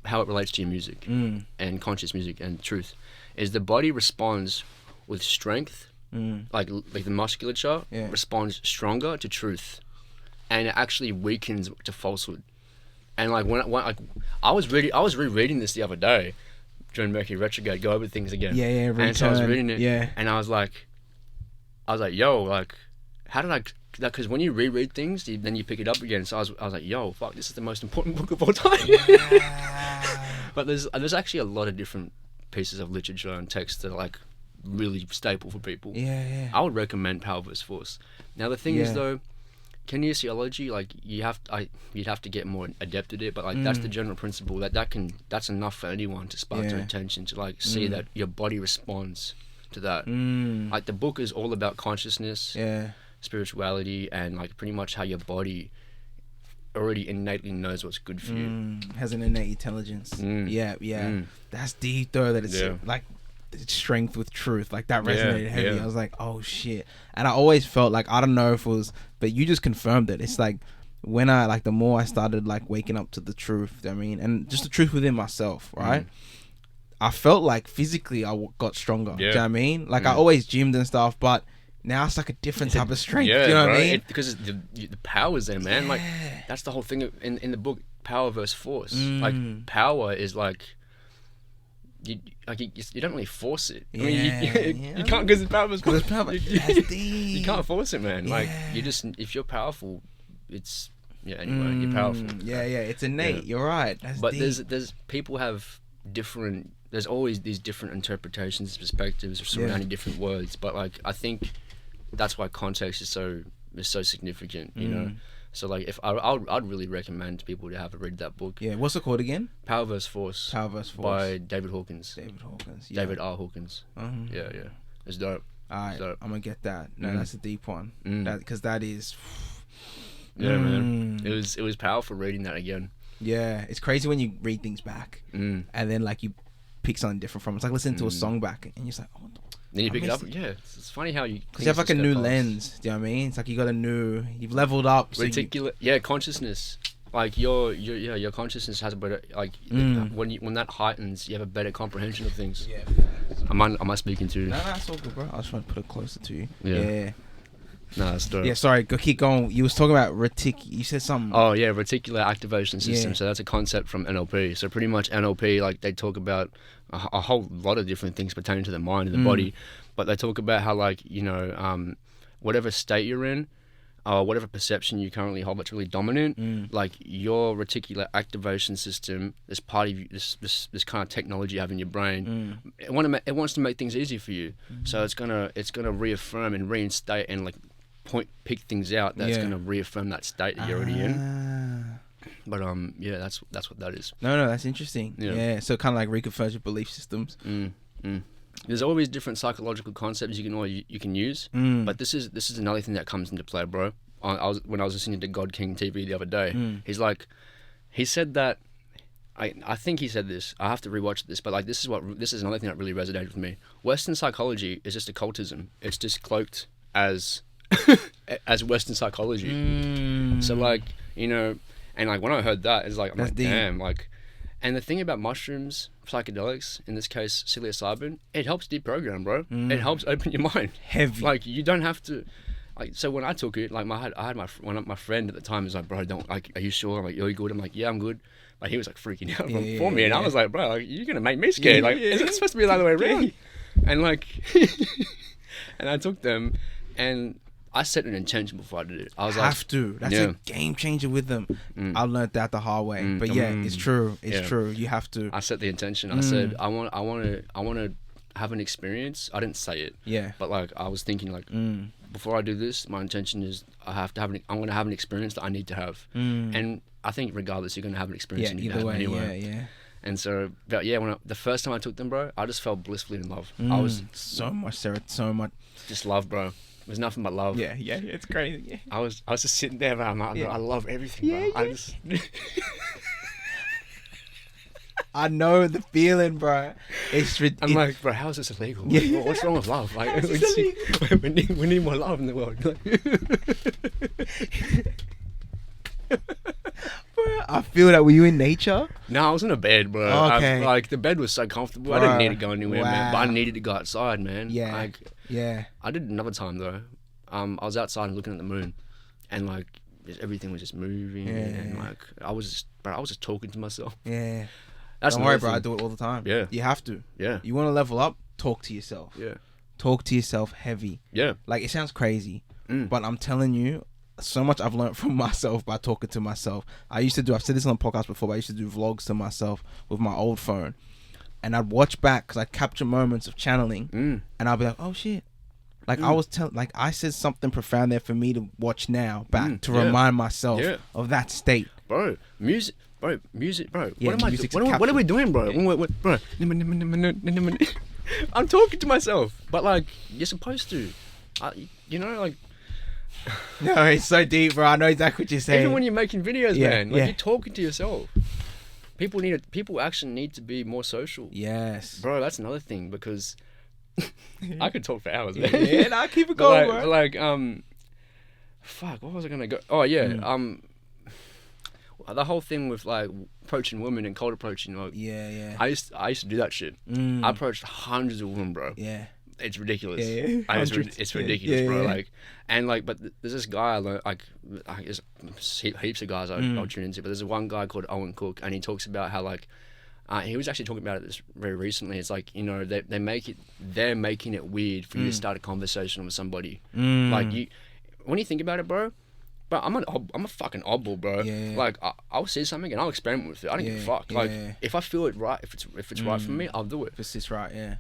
how it relates to your music and conscious music and truth, is the body responds with strength, like the musculature responds stronger to truth, and it actually weakens to falsehood. And like when I was rereading this the other day during Mercury retrograde, go over things again. Yeah, and so I was reading it. Yeah. And I was like, yo, like, how did I? Because when you reread things, then you pick it up again. So I was like, yo, fuck, this is the most important book of all time. Yeah. But there's actually a lot of different pieces of literature and text that are like really staple for people. Yeah. I would recommend Power vs. Force. Now the thing is though. Kinesiology, like you'd have to get more adept at it, but like that's the general principle that's enough for anyone to spark their attention to like see that your body responds to that. Like the book is all about consciousness, spirituality, and like pretty much how your body already innately knows what's good for you. Has an innate intelligence. That's deep though. That it's like strength with truth, like that resonated heavy. I was like, oh shit. And I always felt like, I don't know if it was, but you just confirmed it. It's like when I like the more I started like waking up to the truth, I mean, and just the truth within myself, right? I felt like physically I got stronger. Do you know what I mean? Like I always gymmed and stuff, but now it's like a different type of strength. Do you know what I mean? Because the power's there, man. Like that's the whole thing in the book, Power vs. Force. Like power is like you don't really force it. I mean, you can't, because it's power vs. Force. You can't force it, man. Like you just, if you're powerful, it's anyway, you're powerful. It's innate. You're right. That's but deep. there's people have different. There's always these different interpretations, perspectives surrounding different words. But like I think that's why context is so significant. You know. So like, if I'd really recommend people to have a read that book. Yeah, what's it called again? Power vs. Force. Power vs. Force by David Hawkins. David R. Hawkins. Yeah, it's dope. Alright, I'm gonna get that. No, that's a deep one. Because that is. Yeah, man. It was powerful reading that again. Yeah, it's crazy when you read things back, and then like you pick something different from it. It's like listening to a song back, and you're just like, oh. Then you pick it up. Yeah, it's funny how you. Because you have like a new lens. Do you know what I mean? It's like you've leveled up. Reticular, consciousness. Like your consciousness has a better when that heightens, you have a better comprehension of things. Yeah. Am I speaking to you? No, that's all good, bro. I was trying to put it closer to you. Yeah. No, that's dope. Yeah, sorry. Go keep going. You was talking about You said something. Oh yeah, reticular activation system. Yeah. So that's a concept from NLP. So pretty much NLP, like they talk about a whole lot of different things pertaining to the mind and the body, but they talk about how like whatever state you're in. Whatever perception you currently hold that's really dominant, like your reticular activation system, this part of you, this kind of technology you have in your brain, it wants to make things easy for you. So it's gonna reaffirm and reinstate and like pick things out that's gonna reaffirm that state that you're already in. But that's what that is. No, that's interesting. Yeah. So kind of like reconfirms your belief systems. There's always different psychological concepts you can use, but this is another thing that comes into play, bro. When I was listening to God King TV the other day, he said that I think he said this. I have to rewatch this, but like this is another thing that really resonated with me. Western psychology is just occultism. It's just cloaked as as Western psychology. So like and like when I heard that, it's like I'm like, damn, like. And the thing about mushrooms, psychedelics, in this case psilocybin, it helps deprogram, bro. It helps open your mind. Heavy. Like you don't have to. Like so when I took it, like I had my friend at the time was like, bro, don't like, are you sure? I'm like, are you good? I'm like, yeah, I'm good. Like he was like freaking out for me, and I was like, bro, like, you're gonna make me scared. Is it supposed to be the other way around? And like, and I took them, and I set an intention before I did it. I was That's a game changer with them. I learned that the hard way. But it's true. It's true. You have to. I set the intention. I said I want to have an experience. I didn't say it. Yeah. But like I was thinking like before I do this, my intention is I'm going to have an experience that I need to have. And I think regardless, you're going to have an experience you need to have anyway. Yeah. And so, but the first time I took them, bro, I just felt blissfully in love. I was so much. Just love, bro. It was nothing but love. Yeah, it's crazy. Yeah. I was just sitting there, man. I love everything, bro. I just. I know the feeling, bro. I'm like, bro, how is this illegal? Yeah. What's wrong with love? Like, we need more love in the world. Bro, I feel that. Were you in nature? No, I was in a bed, bro. Okay. Like the bed was so comfortable. Bro. I didn't need to go anywhere, man. But I needed to go outside, man. Yeah. Like, I did another time though. I was outside and looking at the moon, and like everything was just moving, and like I was just talking to myself. Yeah. That's Don't worry, bro. I do it all the time. Yeah. You have to. Yeah. You want to level up? Talk to yourself. Yeah. Talk to yourself heavy. Yeah. Like it sounds crazy, but I'm telling you, so much I've learned from myself by talking to myself. I've said this on the podcast before, but I used to do vlogs to myself with my old phone, and I'd watch back because I'd capture moments of channeling, and I'd be like, oh shit. Like I said something profound there for me to watch now back to remind myself of that state. Bro, music. Yeah, what are we doing, bro? Yeah. Bro, I'm talking to myself, but like you're supposed to, like. No, it's so deep, bro. I know exactly what you're saying. Even when you're making videos, man, like you're talking to yourself. People actually need to be more social. Yes, bro. That's another thing because I could talk for hours, man. Yeah, nah, keep it going, bro. Like, fuck, what was I gonna go? Oh yeah, the whole thing with like approaching women and cold approaching, like, I used to do that shit. I approached hundreds of women, bro. Yeah, it's ridiculous. It's ridiculous, bro. Like, and like, but there's this guy I learned, like there's heaps of guys I'll tune into, but there's one guy called Owen Cook, and he talks about how like he was actually talking about it this very recently. It's like they're making it weird for you to start a conversation with somebody. Like when you think about it, bro. But I'm a fucking oddball, bro. Yeah. Like I'll see something and I'll experiment with it. I don't give a fuck. Like if I feel it right, if it's right for me, I'll do it. If it's right, yeah.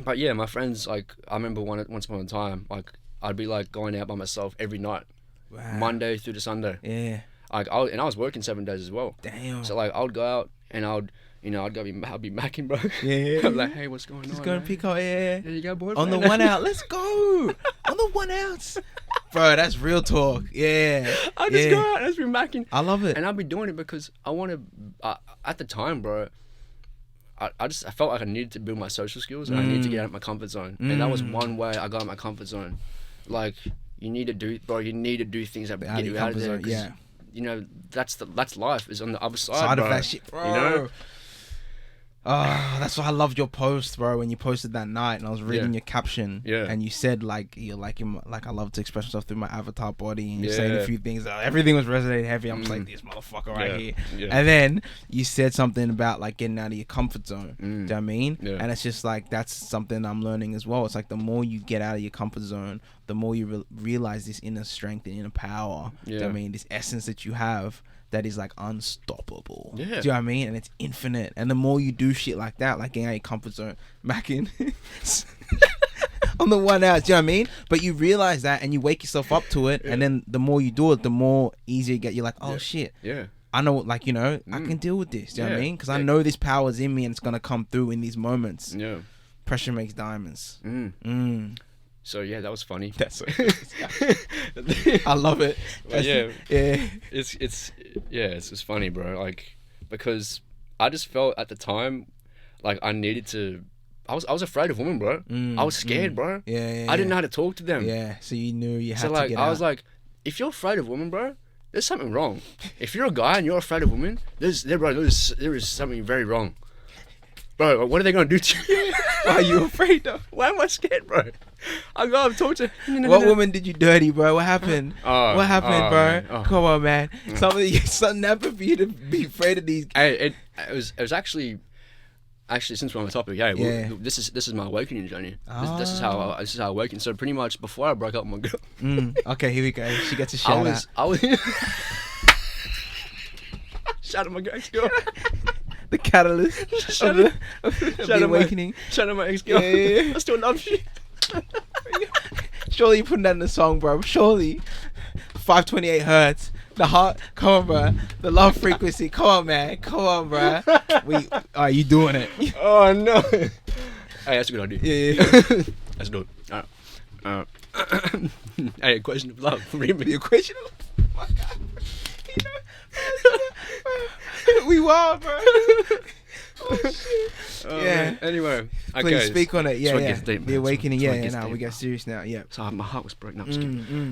But yeah, my friends, like I remember once upon a time, like I'd be like going out by myself every night, Monday through to Sunday. Yeah. Like I was working 7 days as well. Damn. So like I would go out and I'd be macking, bro. Yeah. I'm like, hey, what's going on? Just going to pick up, There you go, boy. On the one out, let's go. On the one outs. Bro, that's real talk. Yeah. I just go out and just be macking. I love it. And I'll be doing it because I want to, at the time, bro, I felt like I needed to build my social skills and I needed to get out of my comfort zone. And that was one way I got out of my comfort zone. Like, you need to do things that get you out of there. Yeah. You know, that's life, is on the other side bro. of that shit, bro. You know? Oh, that's why I loved your post, bro. When you posted that night, and I was reading your caption, Yeah. and you said like you're like I love to express myself through my avatar body, and you're saying a few things. Everything was resonating heavy. I'm just like, this motherfucker right here. Yeah. And then you said something about like getting out of your comfort zone. Do you know what I mean? Yeah. And it's just like that's something I'm learning as well. It's like the more you get out of your comfort zone, the more you realize this inner strength and inner power. Yeah. Do you know what I mean? This essence that you have that is like unstoppable. Yeah. Do you know what I mean? And it's infinite. And the more you do shit like that, like getting out of your comfort zone, back in on the 1 hour, do you know what I mean? But you realize that and you wake yourself up to it, and then the more you do it, the more easier you get. You're like, oh shit. Yeah. I know, like, you know, I can deal with this. Do you know what I mean? Because I know this power's in me and it's gonna come through in these moments. Yeah. Pressure makes diamonds. So yeah, that was funny. That's so I love it. It's just funny, bro. Like, because I just felt at the time like I needed to. I was afraid of women, bro. I was scared, bro. I didn't know how to talk to them. Yeah. So you knew you had to get out. I was like, if you're afraid of women, bro, there's something wrong. If you're a guy and you're afraid of women, there is something very wrong. Bro, what are they gonna do to you? Why are you afraid though? Why am I scared, bro? I go and talk to. What woman did you dirty, bro? What happened? What happened, bro? Man. Come on, man. Something happened for you to be afraid of these. It was actually since we're on the topic, this is my awakening journey. This is how I awakened. So pretty much before I broke up with my girl. Okay, here we go. She gets a shout out. Shout out my ex-girl. The catalyst of the awakening. Shout out my ex-girl. Yeah. I still love you. Surely you putting that in the song, bro. Surely. 528 hertz. The heart. Come on, bro. The love frequency. Come on, man. Come on, bro. Are you doing it? Oh, no. Hey, that's a good idea. Yeah. Let's do it. Hey, equation of love. The equation of love? Oh, my God. We wild, bro. Oh, shit. Man. Anyway, please speak on it. The awakening. Now we get serious now. Yeah. So my heart was broken up.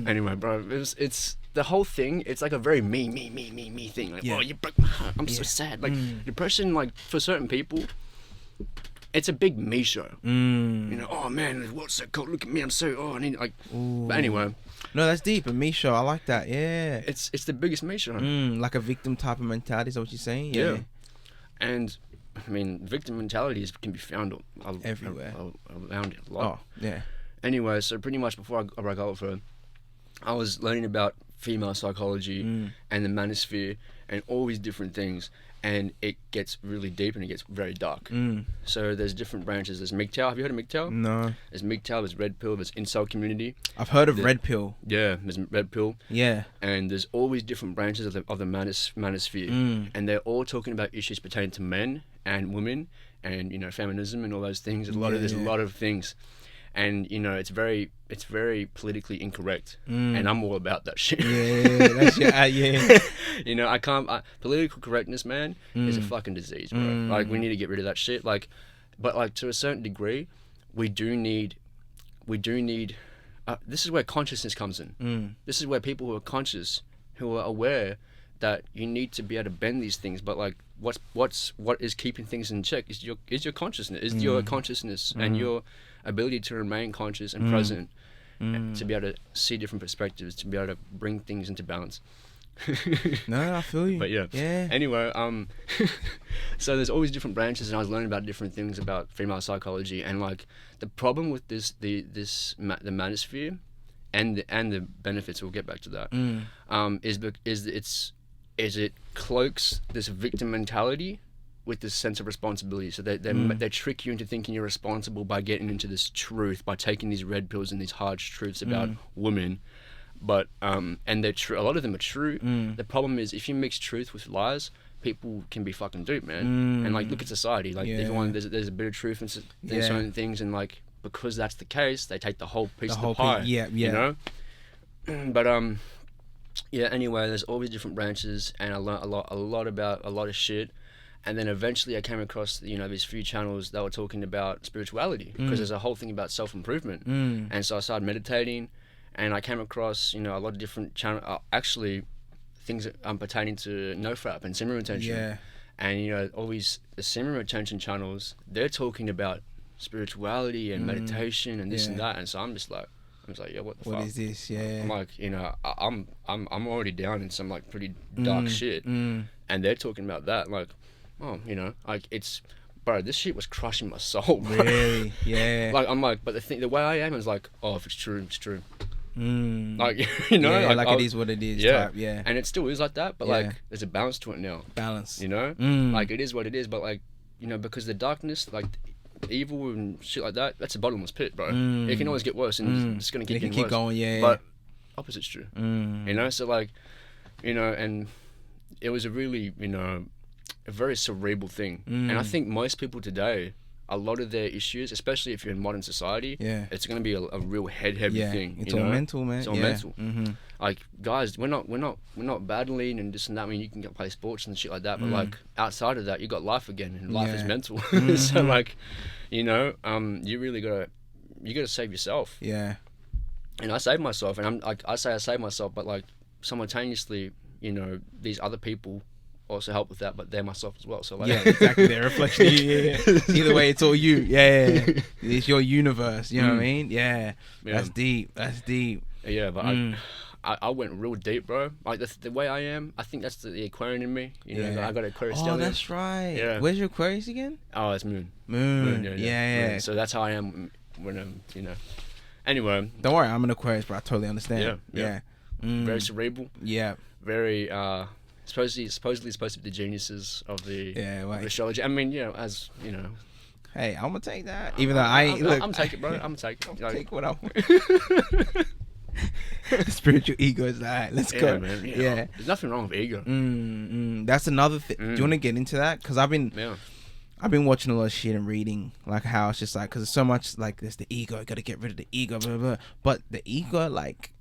Anyway, bro, it's the whole thing. It's like a very me thing. Like, oh, you broke my heart. I'm so sad. Like depression, like for certain people, it's a big me show. You know, oh man, what's so cold? Look at me. I'm so I need like. Ooh. But anyway. No, that's deep. A me show. I like that. Yeah. It's the biggest me show. Like a victim type of mentality. Is that what you're saying? Yeah. And I mean, victim mentalities can be found everywhere. Around it a lot. Oh, yeah. Anyway, so pretty much before I broke up with her, I was learning about female psychology and the manosphere and all these different things. And it gets really deep and it gets very dark. So there's different branches. There's MGTOW. Have you heard of MGTOW? No. There's MGTOW, there's Red Pill, there's Incel Community. I've heard of Red Pill. Yeah, there's Red Pill. Yeah. And there's all these different branches of the manosphere. And they're all talking about issues pertaining to men and women and, you know, feminism and all those things. There's a lot of things. And, you know, it's very politically incorrect. And I'm all about that shit. That's You know, political correctness, man, is a fucking disease, bro. Like, we need to get rid of that shit. Like, but like to a certain degree, we do need, this is where consciousness comes in. This is where people who are conscious, who are aware that you need to be able to bend these things, but like, what is keeping things in check is your consciousness, and your ability to remain conscious and present, to be able to see different perspectives, to be able to bring things into balance. No, I feel you. But yeah. Anyway, so there's always different branches, and I was learning about different things about female psychology, and like the problem with the manosphere, and the benefits. We'll get back to that. Is it cloaks this victim mentality with this sense of responsibility. So they trick you into thinking you're responsible by getting into this truth, by taking these red pills and these harsh truths about women. But and they're true. A lot of them are true. The problem is if you mix truth with lies, people can be fucking duped, man. And like, look at society. Like everyone, there's a bit of truth in certain things, and like because that's the case, they take the whole piece of the pie. You know. But yeah. Anyway, there's all these different branches, and I learned a lot about a lot of shit. And then eventually I came across, these few channels that were talking about spirituality, because there's a whole thing about self-improvement. And so I started meditating, and I came across, a lot of different channels, actually things pertaining to NoFap and Simmer retention. Yeah. And, all the Simmer retention channels, they're talking about spirituality and meditation and this and that. And so I'm just like, yeah, what the fuck? What is this? Yeah. I'm like, I'm already down in some like pretty dark shit. And they're talking about that, like, oh, like it's, bro, this shit was crushing my soul. Really? Yeah. Like, I'm like, but the way I am is like, oh, if it's true, it's true. Like, yeah, like it is what it is. Yeah. Type, yeah. And it still is like that, but like, there's a balance to it now. Balance. Like it is what it is, but like, because the darkness, like evil and shit like that, that's a bottomless pit, bro. It can always get worse, and it's gonna keep getting worse. Going, yeah. But opposite's true. So like, and it was a really, a very cerebral thing. And I think most people today, a lot of their issues, especially if you're in modern society, it's going to be a real head-heavy thing. It's all mental, man. It's all mental. Like, guys, we're not battling and this and that. I mean, you can go play sports and shit like that, but like outside of that, you got life again, and life is mental. So like, you really gotta save yourself. Yeah. And I saved myself, and I'm like, I say I saved myself, but like simultaneously, these other people also help with that, but they're myself as well. So like, yeah, exactly. They're a reflection of you. Yeah. Either way, it's all you. Yeah. It's your universe. You know what I mean? Yeah. That's deep. Yeah, but I went real deep, bro. Like the way I am, I think that's the Aquarian in me. I got Aquarius. Oh, that's right. Yeah. Where's your Aquarius again? Oh, it's Moon. Yeah. Moon. So that's how I am when I'm, Anyway. Don't worry, I'm an Aquarius, but I totally understand. Yeah. Very cerebral. Yeah. Very supposedly supposed to be the geniuses of the astrology. I mean, as Hey, I'm gonna take that. Even though I'm taking it, bro. I'm gonna take it. Take what I want. The spiritual ego is like, let's go. Man, yeah. There's nothing wrong with ego. That's another thing. Do you want to get into that? Because I've been watching a lot of shit and reading, like how it's just like, because there's so much like there's the ego. You gotta get rid of the ego, blah, blah, blah. But the ego like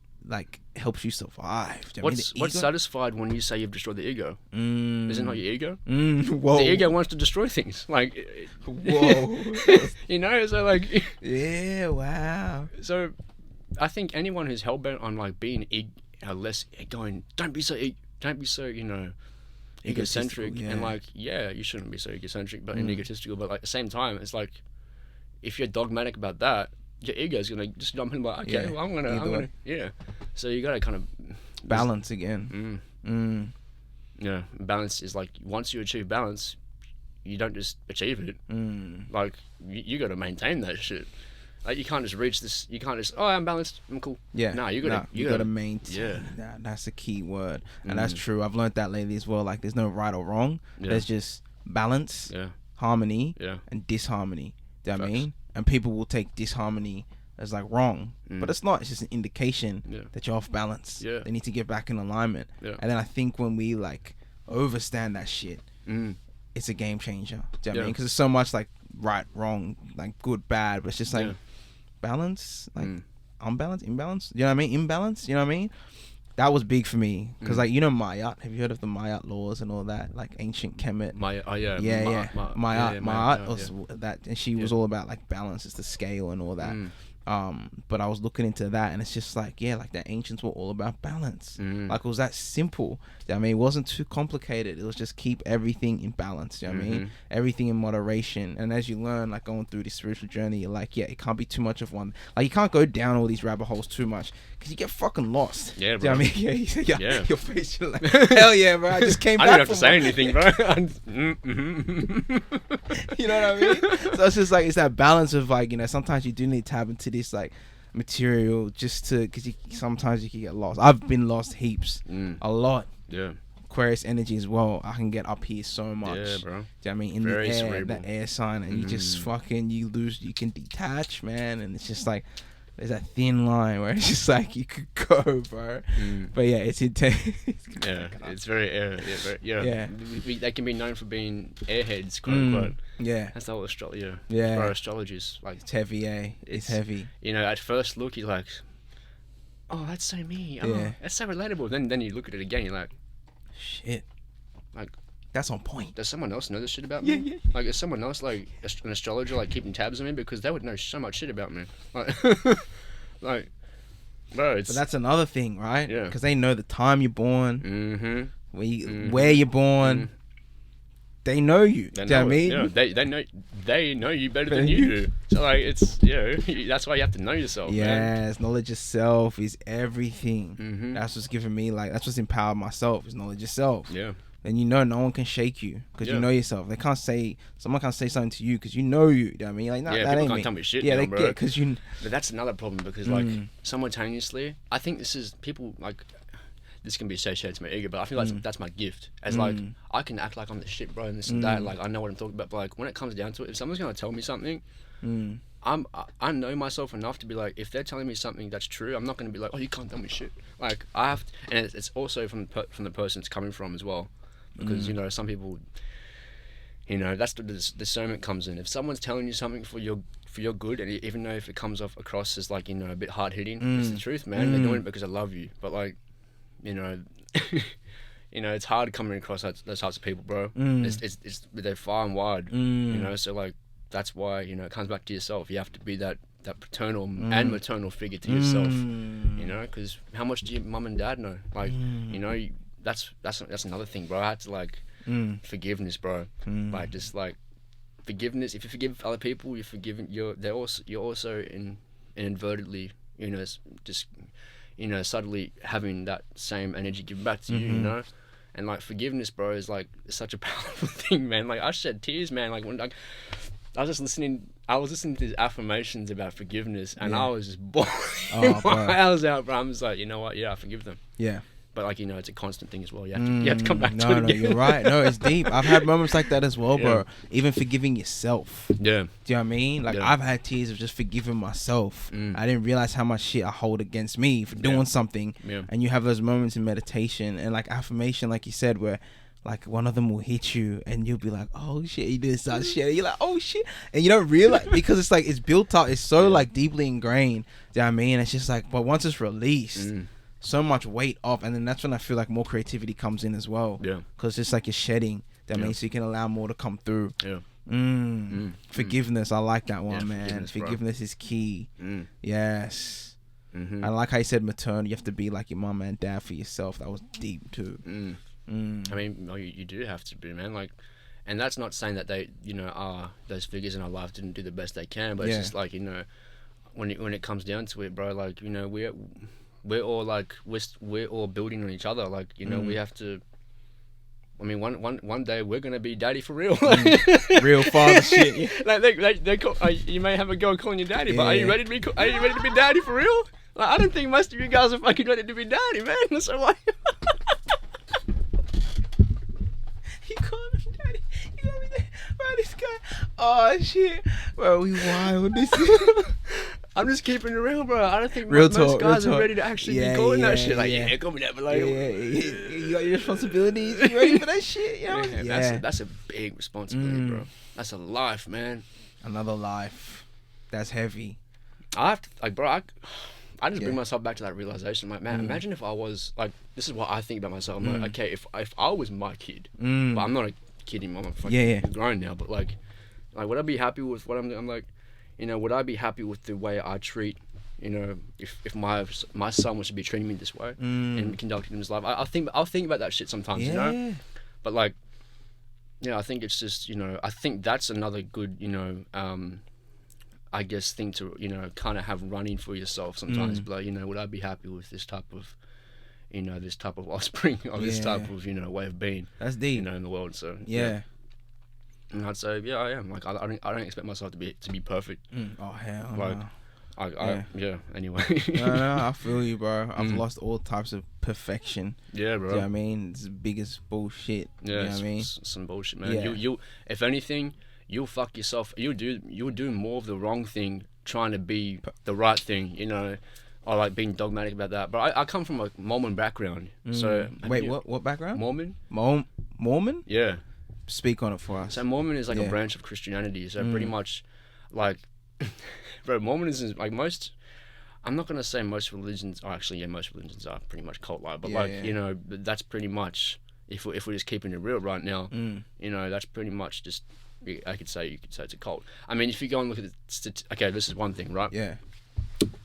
helps you survive. What's satisfied when you say you've destroyed the ego? Is it not your ego? Whoa. The ego wants to destroy things. Like, whoa. So like, yeah, wow. So I think anyone who's hell-bent on like being less going, don't be so egocentric, and like, you shouldn't be so egocentric, but and egotistical. But like at the same time, it's like, if you're dogmatic about that, your ego's gonna just jump in like, okay, well, I'm gonna So you gotta kind of balance again. Balance is like, once you achieve balance, you don't just achieve it. Like you gotta maintain that shit. Like you can't just reach this. You can't just, I'm balanced, I'm cool. Yeah. No, you gotta maintain. Yeah. That's a key word, and that's true. I've learned that lately as well. Like, there's no right or wrong. There's just balance, harmony, and disharmony. Do you know what I mean? And people will take disharmony as like wrong, but it's not. It's just an indication that you're off balance. They need to get back in alignment. And then I think when we like overstand that shit, it's a game changer. Do you know what I mean? Because there's so much like right, wrong, like good, bad, but it's just like balance, like unbalance, imbalance. You know what I mean? Imbalance. You know what I mean? That was big for me because like, Ma'at. Have you heard of the Ma'at laws and all that? Like ancient Kemet. Ma'at was that, and she was all about like balance, is the scale and all that. But I was looking into that, and it's just like, like the ancients were all about balance. Like it was that simple. I mean, it wasn't too complicated. It was just keep everything in balance. You know what I mean? Everything in moderation. And as you learn, like going through this spiritual journey, you're like, it can't be too much of one. Like you can't go down all these rabbit holes too much because you get fucking lost. Yeah, bro. Do you know what I mean? Your face, you're like, hell yeah, bro. I just came back. I didn't have to say anything, bro. You know what I mean? So it's just like, it's that balance of like, sometimes you do need to tap into this like material just to, because sometimes you can get lost. I've been lost heaps, a lot. Yeah. Aquarius energy as well. I can get up here so much. Yeah, bro. Do you know what I mean? In Very the air, cerebral. that air sign, and you just fucking, you can detach, man. And it's just like, there's that thin line where it's just like you could go, bro. But yeah, it's intense. It's very air. They can be known for being airheads, quote unquote. Yeah. That's the whole astrology. Yeah. Bro, astrology is like, it's heavy, It's heavy. At first look, you're like, oh, that's so me. Oh, that's so relatable. Then you look at it again, you're like, shit. Like, That's on point. Does someone else know this shit about me? Yeah. Like, is someone else, like, an astrologer, like, keeping tabs on me? Because they would know so much shit about me. Like, like, bro, it's... But that's another thing, right? Yeah. Because they know the time you're born, where you're born. They know you. Do you know what I mean? Yeah, they know you better than you do. So, like, it's, that's why you have to know yourself, Yes, knowledge of self is everything. That's what's giving me, like, that's what's empowered myself, is knowledge of self. Yeah. Then you know no one can shake you because you know yourself. Someone can't say something to you because you know you. Do you know what I mean? Like, nah, that ain't can't me. tell me shit. Yeah, now, they bro. get because you. But that's another problem because, like, simultaneously, I think this is people like. This can be associated to my ego, but I feel like that's my gift. As like, I can act like I'm the shit, bro, and this and that. Like, I know what I'm talking about. But like, when it comes down to it, if someone's gonna tell me something, I know myself enough to be like, if they're telling me something that's true, I'm not gonna be like, oh, you can't tell me shit. Like, I have to, and it's also from the person it's coming from as well, because some people, that's where the discernment comes in. If someone's telling you something for your good, and even though if it comes off across as like a bit hard hitting, it's the truth, man. They're doing it because I love you, but like. It's hard coming across those types of people, bro. They're far and wide, so like that's why it comes back to yourself. You have to be that paternal and maternal figure to yourself, because how much do your mum and dad know? Like, that's another thing, bro. I had to like forgiveness, bro. Like just like forgiveness. If you forgive other people, you're forgiven. You're also inadvertently, just. Subtly having that same energy given back to you, and like forgiveness, bro, is like such a powerful thing, man. Like I shed tears, man. Like when I was listening to these affirmations about forgiveness, and I was just bawling my eyes out, bro. I'm just like, you know what? Yeah, I forgive them. Yeah. But like it's a constant thing as well. You have to come back to it again. No, you're right. No, it's deep. I've had moments like that as well, bro. Even forgiving yourself. Yeah. Do you know what I mean? Like I've had tears of just forgiving myself. I didn't realize how much shit I hold against me for doing something. Yeah. And you have those moments in meditation and like affirmation, like you said, where like one of them will hit you and you'll be like, oh shit, you did such shit. And you're like, oh shit. And you don't realize because it's like it's built up. It's so like deeply ingrained. Do you know what I mean? It's just like, but once it's released. So much weight off, and then that's when I feel like more creativity comes in as well. Yeah, because it's like you're shedding. That means so you can allow more to come through. Yeah. Forgiveness. I like that one, man. Forgiveness is key. Yes. I like how you said maternal. You have to be like your mom and dad for yourself. That was deep too. I mean, you do have to be, man. Like, and that's not saying that they, those figures in our life didn't do the best they can, but it's just like when it comes down to it, bro. Like we're all like we're all building on each other. Like we have to. I mean, one day we're gonna be daddy for real. Real father shit. Like they call, you may have a girl calling you daddy, but are you ready to be daddy for real? Like I don't think most of you guys are fucking ready to be daddy, man. So why? You call him daddy? You know what I mean? Bro, this guy. Oh shit, bro, we wild. This. I'm just keeping it real, bro. I don't think most guys are ready to actually be calling that shit. Like, call me that, but like, you got your responsibilities. You ready for that shit? That's a big responsibility, bro. That's a life, man. Another life. That's heavy. I have to, like, bro. I just bring myself back to that realization. Like, man, imagine if I was like, this is what I think about myself. I'm like, okay, if I was my kid, but I'm not a kid anymore. I'm fucking grown now. But like, would I be happy with what I'm like? Would I be happy with the way I treat, if my son was to be treating me this way and conducting his life? I'll think about that shit sometimes, But like, I think it's just, I think that's another good, I guess thing to, kind of have running for yourself sometimes. But like, would I be happy with this type of, this type of offspring or this type of, way of being? That's deep. In the world. So And I'd say, I am. Like, I don't expect myself to be perfect. Oh hell. Like, Anyway. No, I feel you, bro. I've lost all types of perfection. Yeah, bro. Do you know what I mean? It's the biggest bullshit. Yeah, you know what I mean? Some bullshit, man. Yeah. You, if anything, you'll fuck yourself. You'll do more of the wrong thing trying to be the right thing. Or like being dogmatic about that. But I come from a Mormon background. So wait, what background? Mormon. Mormon? Yeah. Speak on it for us. So Mormon is like a branch of Christianity. So pretty much, like, bro, Mormonism is like most. I'm not gonna say most religions. Oh, actually, most religions are pretty much cult-like. But that's pretty much if we're just keeping it real right now, you know, that's pretty much just, you could say it's a cult. I mean, if you go and look at okay, this is one thing, right? Yeah.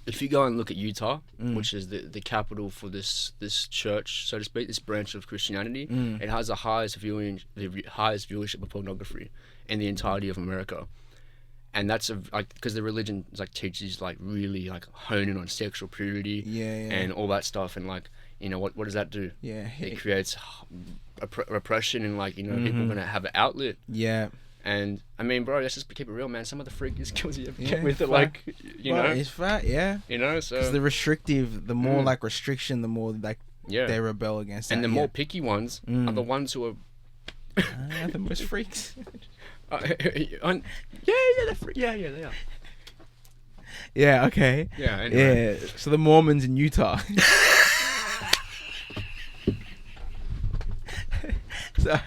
If you go and look at Utah, which is the capital for this church, so to speak, this branch of Christianity, it has the highest viewership of pornography in the entirety of America. And that's because the religion like teaches like really like honing on sexual purity and all that stuff, and like, you know, what does that do? Yeah, it creates repression, and like, you know, people are gonna have an outlet. Yeah. And I mean, bro, let's just keep it real, man. Some of the freakiest kills you ever get with it, like, you know, it's fat, yeah. You know, so because the restrictive, the more like restriction, the more like they rebel against. And that, the more picky ones are the ones who are the most freaks. They are. Yeah. Okay. Yeah. Anyway. Yeah. So the Mormons in Utah. So,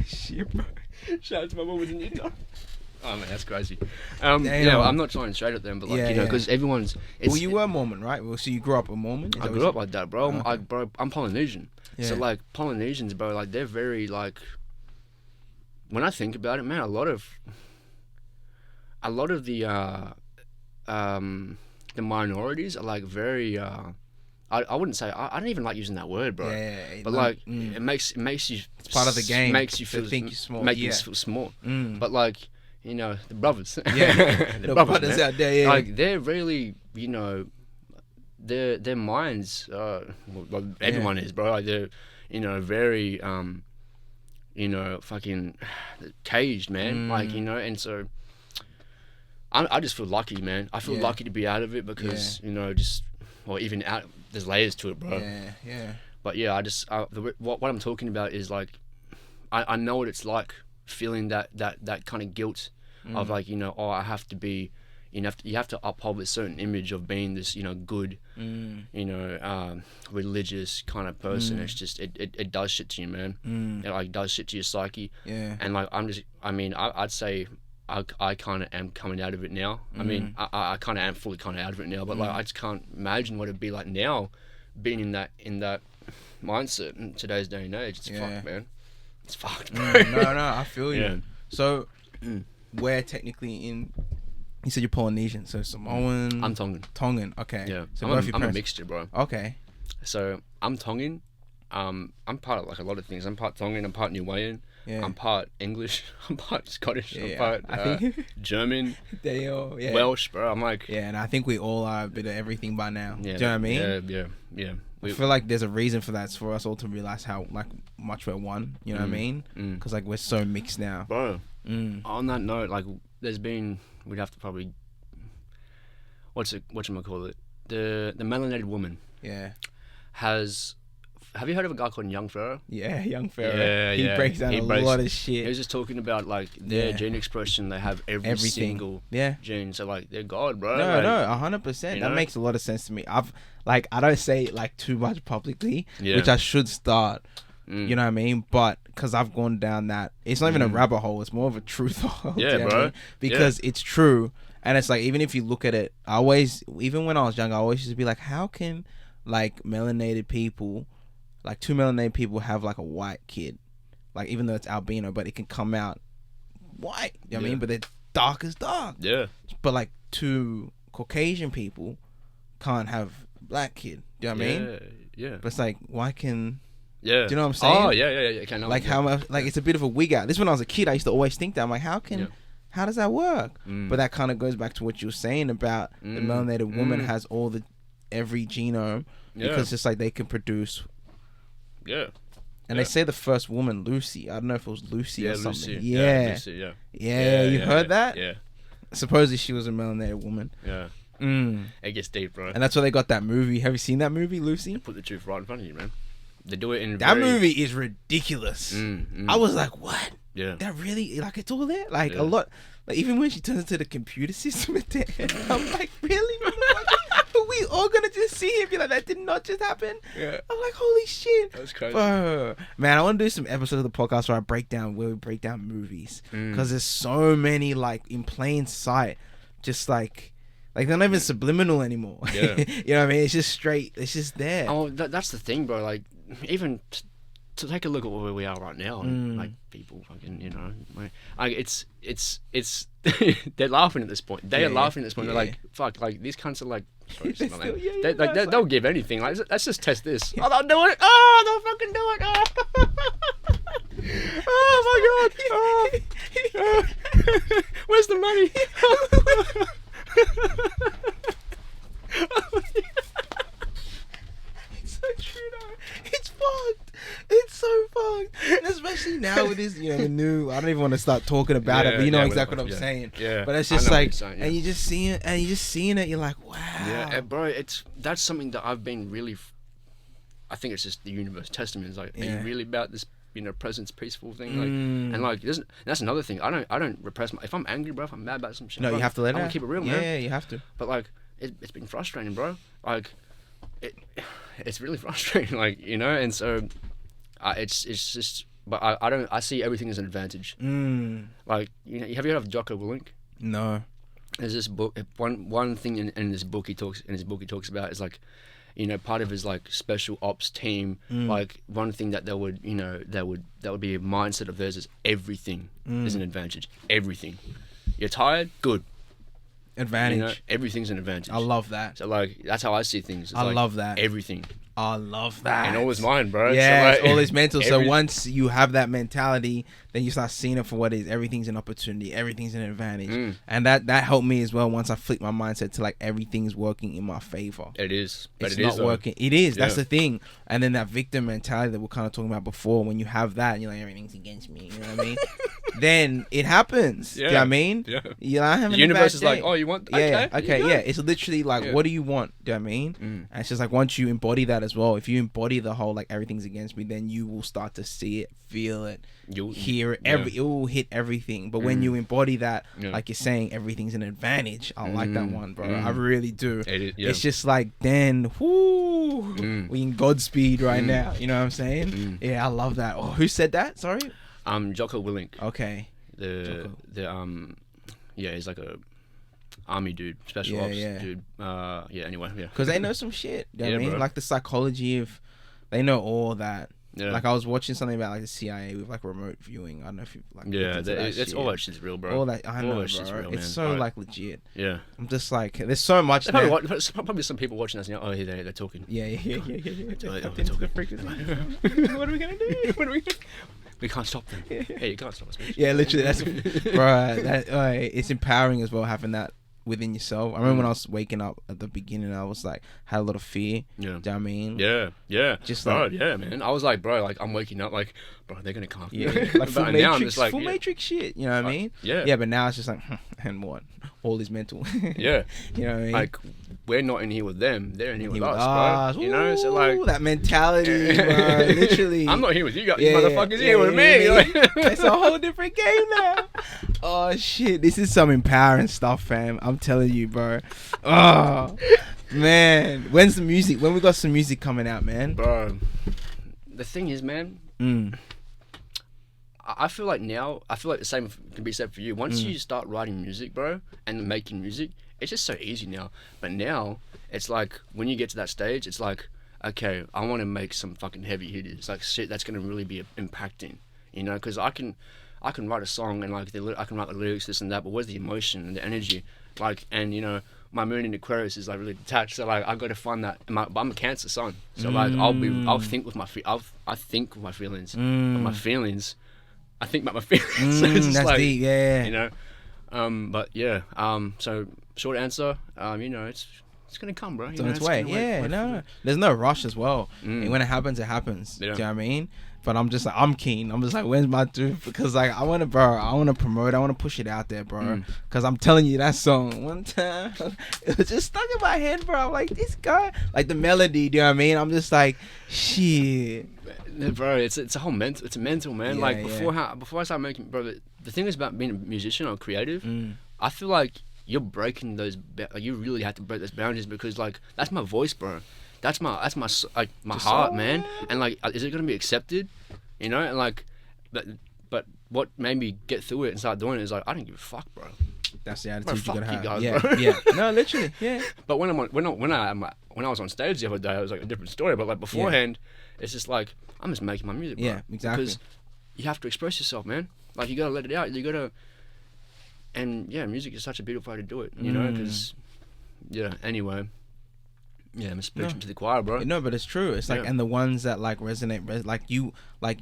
shit, bro. Shout out to my Mormons in Utah. Oh man, that's crazy. Yeah, I'm not trying straight at them, but like, you know, because everyone's. Well, you were Mormon, right? Well, so you grew up a Mormon. I grew up like that, bro. Okay. I'm Polynesian. Yeah. So like Polynesians, bro, like they're very like. When I think about it, man, a lot of the minorities are like very. I wouldn't say I don't even like using that word, bro. Yeah, but like it makes you. It's part of the game. Makes you feel think you're small. Make you feel small. But like, you know, the brothers. Yeah, the brothers out there. Yeah, like they're really, you know, their minds. Well, everyone is, bro. Like they're, you know, very you know, fucking caged, man. Like, you know, and so I just feel lucky, man. I feel lucky to be out of it because you know, even out. There's layers to it, bro. Yeah. But yeah, what I'm talking about is like, I know what it's like feeling that kind of guilt of like, you know, oh, I have to be, you have to uphold a certain image of being this, you know, good, you know, religious kind of person. It's just it does shit to you, man. It like does shit to your psyche. Yeah. And like I'd say I kind of am coming out of it now. I mean, I kind of am fully kind of out of it now, but like I just can't imagine what it'd be like now, being in that mindset in today's day and age. It's fucked, man. It's fucked, bro. No, I feel you. Yeah. So, we're technically in. You said you're Polynesian, so Samoan. I'm Tongan. Okay. Yeah. So I'm a mixture, bro. Okay. So I'm Tongan. I'm part of like a lot of things. I'm part Tongan. I'm part Niuean. Yeah. I'm part English. I'm part Scottish. I'm part German. They all, Welsh, bro. I'm like. Yeah, and I think we all are a bit of everything by now. Yeah, do you know what I mean? Yeah. I feel like there's a reason for that. It's for us all to realize how like much we're one. You know what I mean? Because like we're so mixed now. Bro. On that note, like we'd have to probably. Whatchamacallit? The melanated woman. Yeah. Have you heard of a guy called Young Pharaoh? Yeah, Young Pharaoh. Yeah, he breaks down a lot of shit. He was just talking about like their gene expression. They have everything. Single gene. So like they're God, bro. No, 100%. That makes a lot of sense to me. I don't say it like too much publicly, which I should start. You know what I mean? But because I've gone down that, it's not even a rabbit hole. It's more of a truth hole. Yeah, bro. I mean? Because it's true, and it's like even if you look at it, even when I was young, I always used to be like, how can like melanated people. Like 2 melanated people have like a white kid, like even though it's albino, but it can come out white. You know what I mean? But they're dark as dark. Yeah. But like 2 Caucasian people can't have black kid. Do you know what I mean? Yeah. But it's like, why can? Yeah. Do you know what I'm saying? Oh yeah. Okay, no, like how much? Like it's a bit of a wig out. This when I was a kid, I used to always think that. I'm like, how does that work? But that kind of goes back to what you were saying about the melanated woman has every genome because just like they can produce. Yeah. And they say the first woman, Lucy. I don't know if it was Lucy or something. Lucy. Yeah. You heard that? Yeah. Supposedly she was a melanated woman. Yeah. It gets deep, bro. And that's why they got that movie. Have you seen that movie, Lucy? They put the truth right in front of you, man. They do it in that movie is ridiculous. I was like, what? Yeah. That really, like, it's all there? Like, a lot. Like, even when she turns into the computer system at the end, I'm like, really? Are we all gonna just see it and be like, that did not just happen? Yeah. I'm like, holy shit. That was crazy. Man, I want to do some episodes of the podcast where we break down movies. Because there's so many, like, in plain sight. Just like they're not even subliminal anymore. Yeah. You know what I mean? It's just straight. It's just there. Oh, that's the thing, bro. Like, even to take a look at where we are right now, and like people fucking, you know, like it's they're laughing at this point. They are laughing at this point. They're like, fuck, like these cunts are like, sorry, they'll give anything. Like, let's just test this. Oh, they'll do it. Oh, they'll fucking do it. Oh my god. Oh. Where's the money? It's so true though. It's fucked. It's so fucked. And especially now with this, you know, the new, I don't even want to start talking about it, but you know exactly what I'm saying. Yeah. But it's just like, and you just seeing it, and you just seeing it, you're like, wow. Yeah, bro, that's something that I've been really, I think it's just the universe testament. It's like, are you really about this, you know, presence, peaceful thing? Like, and like, that's another thing. I don't repress if I'm angry, bro, if I'm mad about some shit. No, bro, you have to let it out. I'm gonna keep it real, man. Yeah, you have to. But like, it's been frustrating, bro. Like, it's really frustrating, like, you know, and so it's just, but I see everything as an advantage. Like, you know, have you heard of Jocko Willink? No. There's this book, one thing in this book he talks about is like, you know, part of his like special ops team, like one thing that that would be a mindset of theirs is everything is an advantage. Everything. You're tired? Good. Advantage. You know, everything's an advantage. I love that. So like, that's how I see things. It's I like, love that. Everything. I love that. And all is mine, bro. Yeah, so like, it's all is mental. So once you have that mentality, then you start seeing it for what it is. Everything's an opportunity. Everything's an advantage. And that helped me as well once I flipped my mindset to like everything's working in my favor. It is. But it's it not is, working. It is. That's the thing. And then that victim mentality that we're kind of talking about before, when you have that and you're like, everything's against me. You know what I mean? Then it happens. Yeah. Do you know what I mean? Yeah. You're like, having the universe a is bad like, day. oh, you want? Yeah. Okay. Yeah. It's literally like, what do you want? Do you know what I mean? And it's just like, once you embody that as well, if you embody the whole like everything's against me, then you will start to see it, feel it, You'll hear it. It will hit everything. But when you embody that, like you're saying, everything's an advantage. I like that one, bro. I really do. It's just like, then, whoo, we in Godspeed right now. You know what I'm saying? Yeah, I love that. Oh, who said that? Sorry. Jocko Willink. Okay. He's like a army dude, special ops dude. Anyway, because they know some shit. You know what I mean? Bro. Like the psychology of, they know all that. Yeah. Like I was watching something about like the CIA with like remote viewing. I don't know if you like. It's all that shit's real, bro. All that I know, all bro. that shit's real, it's man. so like legit. Yeah. I'm just like, there's so much. Probably some people watching us now. Oh, they're talking. Yeah. They're talking. What are we gonna do? We can't stop them. Hey, you can't stop us, bitch. Yeah, literally. That's bro. It's empowering as well, having that within yourself. I remember when I was waking up at the beginning, I was like, had a lot of fear. Yeah. Do you know what I mean? Yeah. Just bro, like, yeah, man. I was like, bro, like I'm waking up, like, bro, they're gonna come. Yeah, like full Matrix, now I'm just like, full Matrix shit. You know what I mean? Yeah. Yeah, but now it's just like, and what? All is mental. Yeah. You know what I mean? Like, we're not in here with them; they're in here with us, bro. You know, so like that mentality, bro. Literally, I'm not here with you guys. You motherfuckers here with me. Like, it's a whole different game now. Oh shit, this is some empowering stuff, fam. I'm telling you, bro. Oh man, when's the music? When we got some music coming out, man? Bro, the thing is, man. I feel like the same can be said for you. Once you start writing music, bro, and making music, it's just so easy now. But now, it's like, when you get to that stage, it's like, okay, I want to make some fucking heavy hitters. Like, shit that's going to really be impacting, you know? Because I can write a song and, like, I can write the lyrics, this and that, but where's the emotion and the energy? Like, and, you know, my moon in Aquarius is, like, really detached. So, like, I got to find that. But I'm a Cancer sun. So, like, I'll think with my I think with my feelings. But my feelings... I think about my feelings. So it's just that's like, deep, yeah. You know, but yeah. So short answer, you know, it's gonna come, bro. It's on its way. Yeah, no, there's no rush as well. And when it happens, it happens. Yeah. Do you know what I mean? But I'm just like, I'm keen. I'm just like, when's my due? Because like, I want to promote. I want to push it out there, bro. Because I'm telling you, that song one time, it was just stuck in my head, bro. I'm like, this guy, like the melody. Do you know what I mean? I'm just like, shit. Bro, it's a whole mental. It's a mental, man. Like before I start making, bro. The thing is about being a musician or creative. I feel like you're breaking those. Like, you really have to break those boundaries, because like that's my voice, bro. That's my like my heart, man. And like, is it gonna be accepted? You know, and like, but what made me get through it and start doing it is like, I don't give a fuck, bro. That's the attitude you gotta have. Guys, yeah, bro. yeah. No, literally, yeah. But when I was on stage the other day, it was like a different story. But like beforehand, it's just like I'm just making my music, bro. Yeah, exactly. Because you have to express yourself, man. Like you gotta let it out. You gotta, and yeah, music is such a beautiful way to do it. You know, because anyway. Yeah, I'm just preaching to the choir, bro. No, but it's true. It's like, and the ones that like resonate, like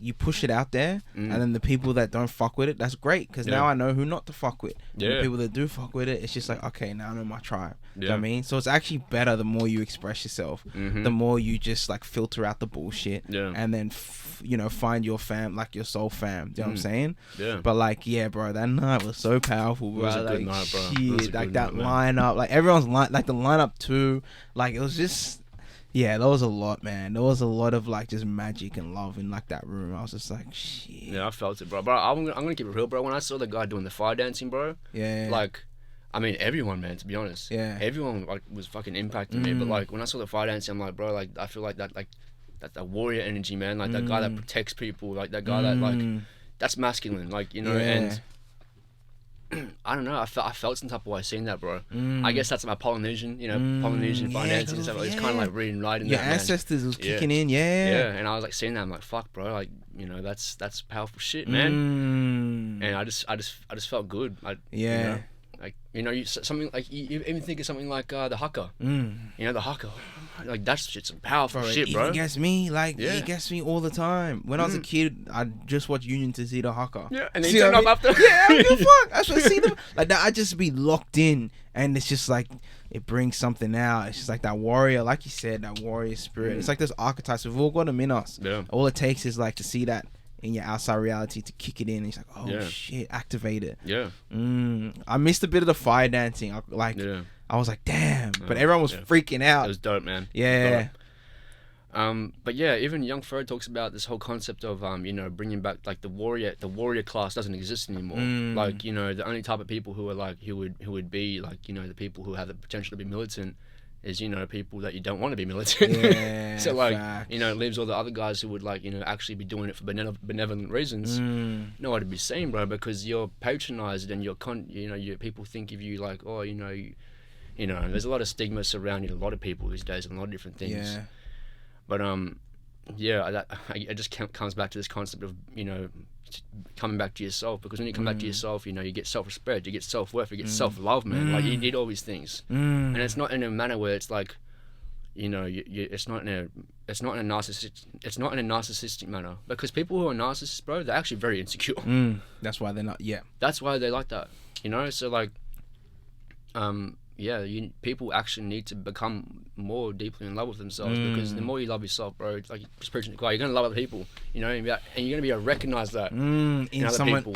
you push it out there, and then the people that don't fuck with it, that's great, because now I know who not to fuck with. Yeah. And the people that do fuck with it, it's just like, okay, now I know my tribe. Yeah. You know what I mean? So it's actually better the more you express yourself, the more you just like filter out the bullshit, and then find your fam, like your soul fam. Do you know what I'm saying? Yeah. But like, yeah, bro, that night was so powerful, bro. It was a good night, bro. Shit, like that lineup, like everyone's like the lineup too, like it was just. Yeah, there was a lot, man. There was a lot of like just magic and love in like that room. I was just like, shit. Yeah, I felt it, bro. Bro, I'm gonna keep it real, bro. When I saw the guy doing the fire dancing, bro. Yeah. Like, I mean, everyone, man. To be honest. Yeah. Everyone like was fucking impacting me. But like when I saw the fire dancing, I'm like, bro, like I feel like that warrior energy, man. Like that guy that protects people. Like that guy that like that's masculine. Like and. I don't know. I felt some type of way seeing that, bro. I guess that's my Polynesian, Polynesian financing and stuff. It's kind of like reigniting your that. Your ancestors was kicking in, Yeah, and I was like seeing that. I'm like, fuck, bro. Like, that's powerful shit, man. And I just felt good. Something like you even think of something like the haka. The haka. Like that's shit's some powerful shit, bro. It gets me, it gets me all the time. When I was a kid, I just watched Union to see the haka. Yeah, and then you turn up after. Yeah, I don't give a fuck. I should see them like that. I just be locked in, and it's just like it brings something out. It's just like that warrior, like you said, that warrior spirit. It's like those archetypes. We've all got them in us. Yeah. All it takes is like to see that in your outside reality to kick it in. And it's like, oh shit, activate it. Yeah. I missed a bit of the fire dancing. I was like, damn. But everyone was freaking out. It was dope, man. Yeah. But yeah, even young Pharaoh talks about this whole concept of bringing back like the warrior class doesn't exist anymore. Like the only type of people who are like who would be like the people who have the potential to be militant is people that you don't want to be militant. Yeah, so like facts. It leaves all the other guys who would like actually be doing it for benevolent reasons nowhere to be seen, bro, because you're patronized and you're people think of you like, oh, there's a lot of stigma surrounding a lot of people these days and a lot of different things. Yeah. But it just comes back to this concept of coming back to yourself, because when you come back to yourself, you get self-respect, you get self-worth, you get self-love, man. Like you need all these things, and it's not in a manner where it's like, it's not in a narcissistic manner, because people who are narcissists, bro, they're actually very insecure. That's why they're not. Yeah. That's why they like that. So like, people actually need to become more deeply in love with themselves, because the more you love yourself, bro, it's like just preaching to the choir, you're gonna love other people, and you're gonna be able to recognize that in other people.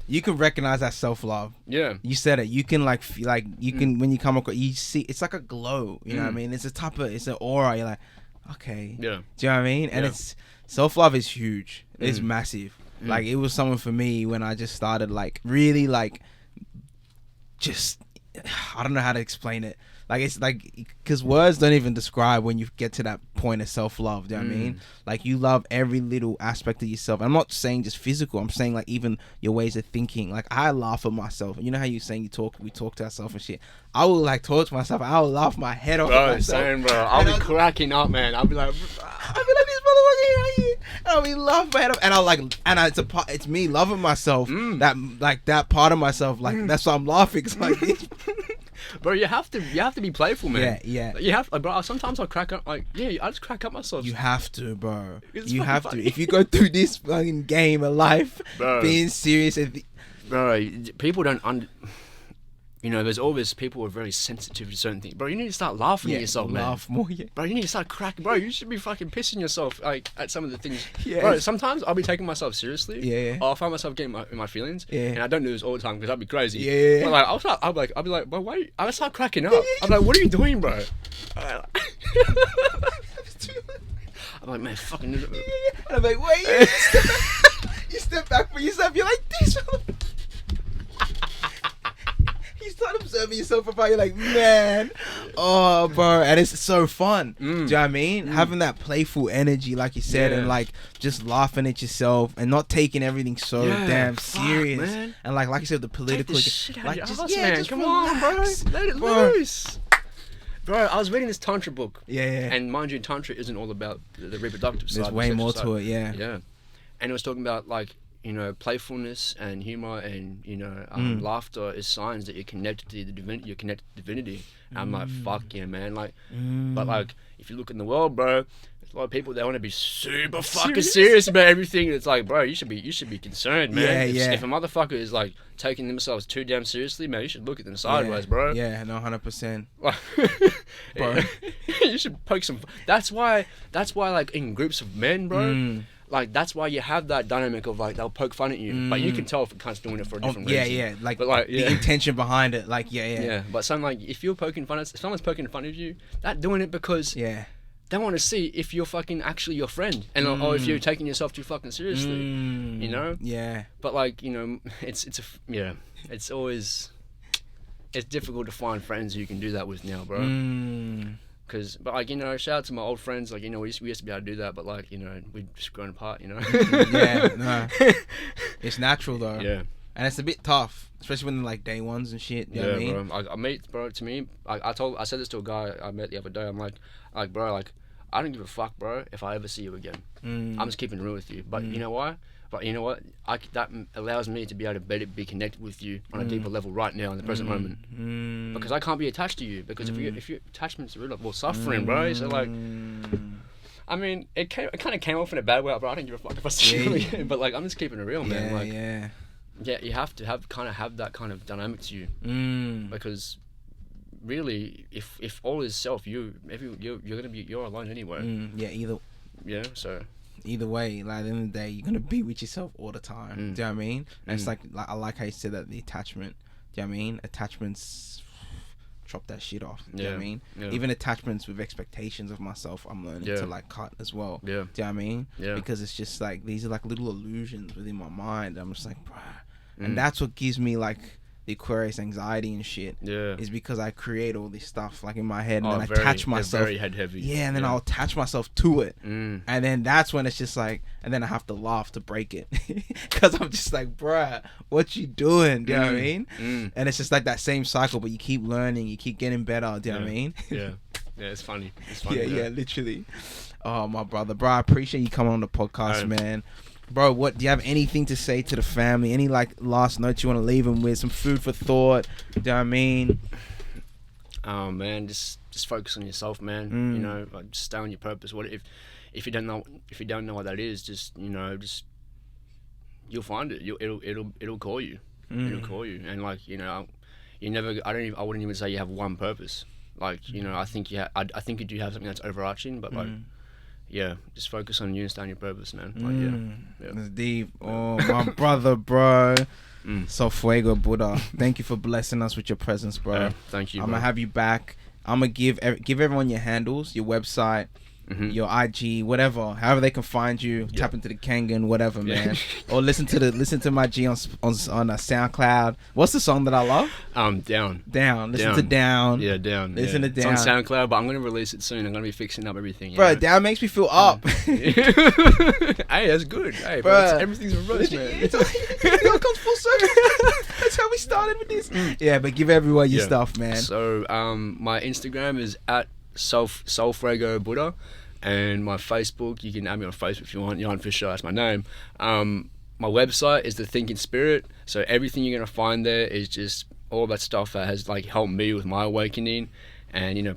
You can recognize that self-love. Yeah, you said it. You can when you come across, you see it's like a glow. You know what I mean? It's it's an aura. You're like, okay, yeah. Do you know what I mean? And it's self-love is huge. It's massive. Like it was something for me when I just started like really like just. I don't know how to explain it. Like it's like, because words don't even describe when you get to that point of self-love. Do you know what I mean? Like you love every little aspect of yourself. I'm not saying just physical. I'm saying like even your ways of thinking. Like I laugh at myself. You know how you saying we talk to ourselves and shit. I will like talk to myself. I will laugh my head off. Bro, same, bro. I'll be cracking up, man. I'll be like this motherfucker here. And I'll be laughing my head off. And I'll like, and it's me loving myself. That part of myself. Like that's why I'm laughing. It's like. Bro, you have to be playful, man. Yeah. Like, you have, like, bro. Sometimes I'll crack up. Like, I just crack up myself. You have to, bro. You have to. If you go through this fucking game of life, bro, being serious, bro, people don't there's always people who are very sensitive to certain things. Bro, you need to start laughing at yourself, man. Laugh more, yeah. Bro, you need to start cracking. Bro, you should be fucking pissing yourself like at some of the things. Yeah. Bro, sometimes I'll be taking myself seriously. Yeah. I'll find myself getting in my feelings. Yeah. And I don't do this all the time because I'd be crazy. Yeah. But like I'll be like, bro, why? I'll start cracking up. I'm like, what are you doing, bro? I'm like, man, fucking. And I'm like, wait. You step back for yourself. You're like this. You start observing yourself about, you're like, man, oh, bro, and it's so fun. Do you know what I mean? Having that playful energy, like you said, and like just laughing at yourself and not taking everything so damn serious. Man. And like you said, the political, like just come on, bro, let it loose. Bro, I was reading this Tantra book. And mind you, Tantra isn't all about the reproductive side. There's way more to it, Yeah. And it was talking about, like, you know, playfulness and humor and, you know, laughter is signs that you're connected to the divinity. You're connected to divinity. And I'm like, fuck yeah, man. Like, but like, if you look in the world, bro, there's a lot of people that want to be super fucking serious about everything. It's like, bro, you should be concerned, man. If a motherfucker is like taking themselves too damn seriously, man, you should look at them sideways, bro. Yeah, no, 100%. Bro, you should poke some. That's why, like, in groups of men, bro. Like, that's why you have that dynamic of, like, they'll poke fun at you. But you can tell if a cunt's doing it for a different reason. Like, but, like, the intention behind it. Like, But something like, if someone's poking fun of you, they're doing it because they want to see if you're fucking actually your friend. And or if you're taking yourself too fucking seriously. You know? Yeah. But, like, you know, it's always... It's difficult to find friends who you can do that with now, bro. But, like, you know, shout out to my old friends. Like, you know, we used to be able to do that, but, like, you know, we've just grown apart, you know? It's natural, though. Yeah. And it's a bit tough, especially when they're, like, day ones and shit. You know what I mean? Bro. I meet, bro, to me, I said this to a guy I met the other day. I'm like, bro, like, I don't give a fuck, bro, if I ever see you again. I'm just keeping it real with you. But you know why? But you know what? That allows me to be able to be connected with you on a deeper level right now in the present moment. Because I can't be attached to you. Because if your attachment's real, well, suffering, bro. So, like, I mean, it kind of came off in a bad way, bro. I don't give a fuck if I see you again. But, like, I'm just keeping it real, man. Like, you have to have that kind of dynamic to you. Because really, if all is self, you're alone anyway. Either way, like, at the end of the day, you're gonna be with yourself all the time. Do you know what I mean? And it's like I like how you said that, the attachment. Do you know what I mean? Attachments, chop that shit off. Do you know what I mean? Even attachments with expectations of myself, I'm learning to, like, cut as well. Do you know what I mean? Because it's just like, these are like little illusions within my mind. I'm just like, bruh. And that's what gives me, like, the Aquarius anxiety and shit. Is because I create all this stuff, like, in my head, and then I attach myself. Very head heavy. And then I'll attach myself to it, and then that's when it's just like, and then I have to laugh to break it, because I'm just like, bruh, what you doing? Do you know what I mean? And it's just like that same cycle, but you keep learning, you keep getting better. Do you know what I mean? Yeah, it's funny. Yeah, literally. Oh, my brother, bro, I appreciate you coming on the podcast, man. Bro, what do you have anything to say to the family? Any, like, last notes you want to leave them with? Some food for thought? Do you know what I mean? Oh, man, just focus on yourself, man. You know, like, just stay on your purpose. What if you don't know what that is? Just, you know, you'll find it. It'll call you. It'll call you. And, like, you know, I wouldn't even say you have one purpose. Like, you know, I think I think you do have something that's overarching, but like. Yeah, just focus on you and stay on your purpose, man. Like, That's deep. Oh, my brother, bro. Solfuego Buddha. Thank you for blessing us with your presence, bro. Thank you, I'm going to have you back. I'm going to give everyone your handles, your website, your IG, whatever, however they can find you. Tap into the Kangen, whatever, man. Or listen to my G on SoundCloud. What's the song that I love? Down. Listen to Down. Yeah, Down. Listen to Down. It's on SoundCloud, but I'm gonna release it soon. I'm gonna be fixing up everything. Bro, Down makes me feel up. Hey, that's good. Hey, bro, everything's reversed, man. It comes full circle. That's how we started with this. Yeah, but give everyone your stuff, man. So, my Instagram is at Solfuego Buddha, and my Facebook, you can add me on Facebook if you want. Jan Fisher, that's my name. My website is The Thinking Spirit, so everything you're gonna find there is just all that stuff that has, like, helped me with my awakening, and you know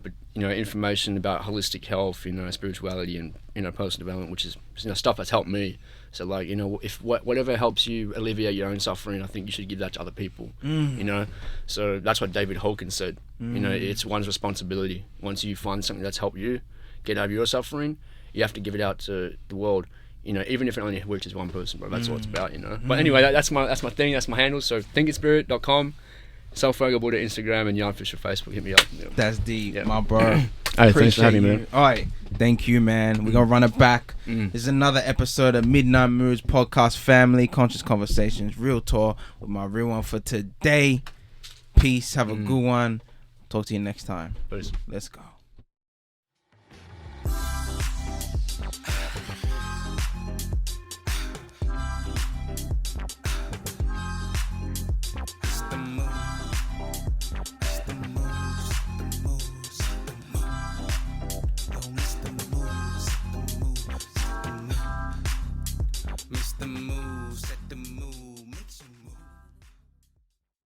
information about holistic health, you know, spirituality, and, you know, personal development, which is, you know, stuff that's helped me. So, like, you know, if whatever helps you alleviate your own suffering, I think you should give that to other people. You know, so that's what David Hawkins said. You know, it's one's responsibility. Once you find something that's helped you get over your suffering, you have to give it out to the world. You know, even if it only reaches one person, bro. That's what it's about. You know. But anyway, that's my thing. That's my handle. So thinkitspirit.com, Solfuego Buddha Instagram, and Jan Fisher Facebook. Hit me up. Yeah. That's deep, my bro. Hey, thanks for having me, man. All right, thank you, man. We're gonna run it back. This is another episode of Midnight Moods Podcast Family Conscious Conversations, Real Talk with my real one for today. Peace. Have a good one. Talk to you next time. Peace. Let's go. Mr. Moves, set the moves.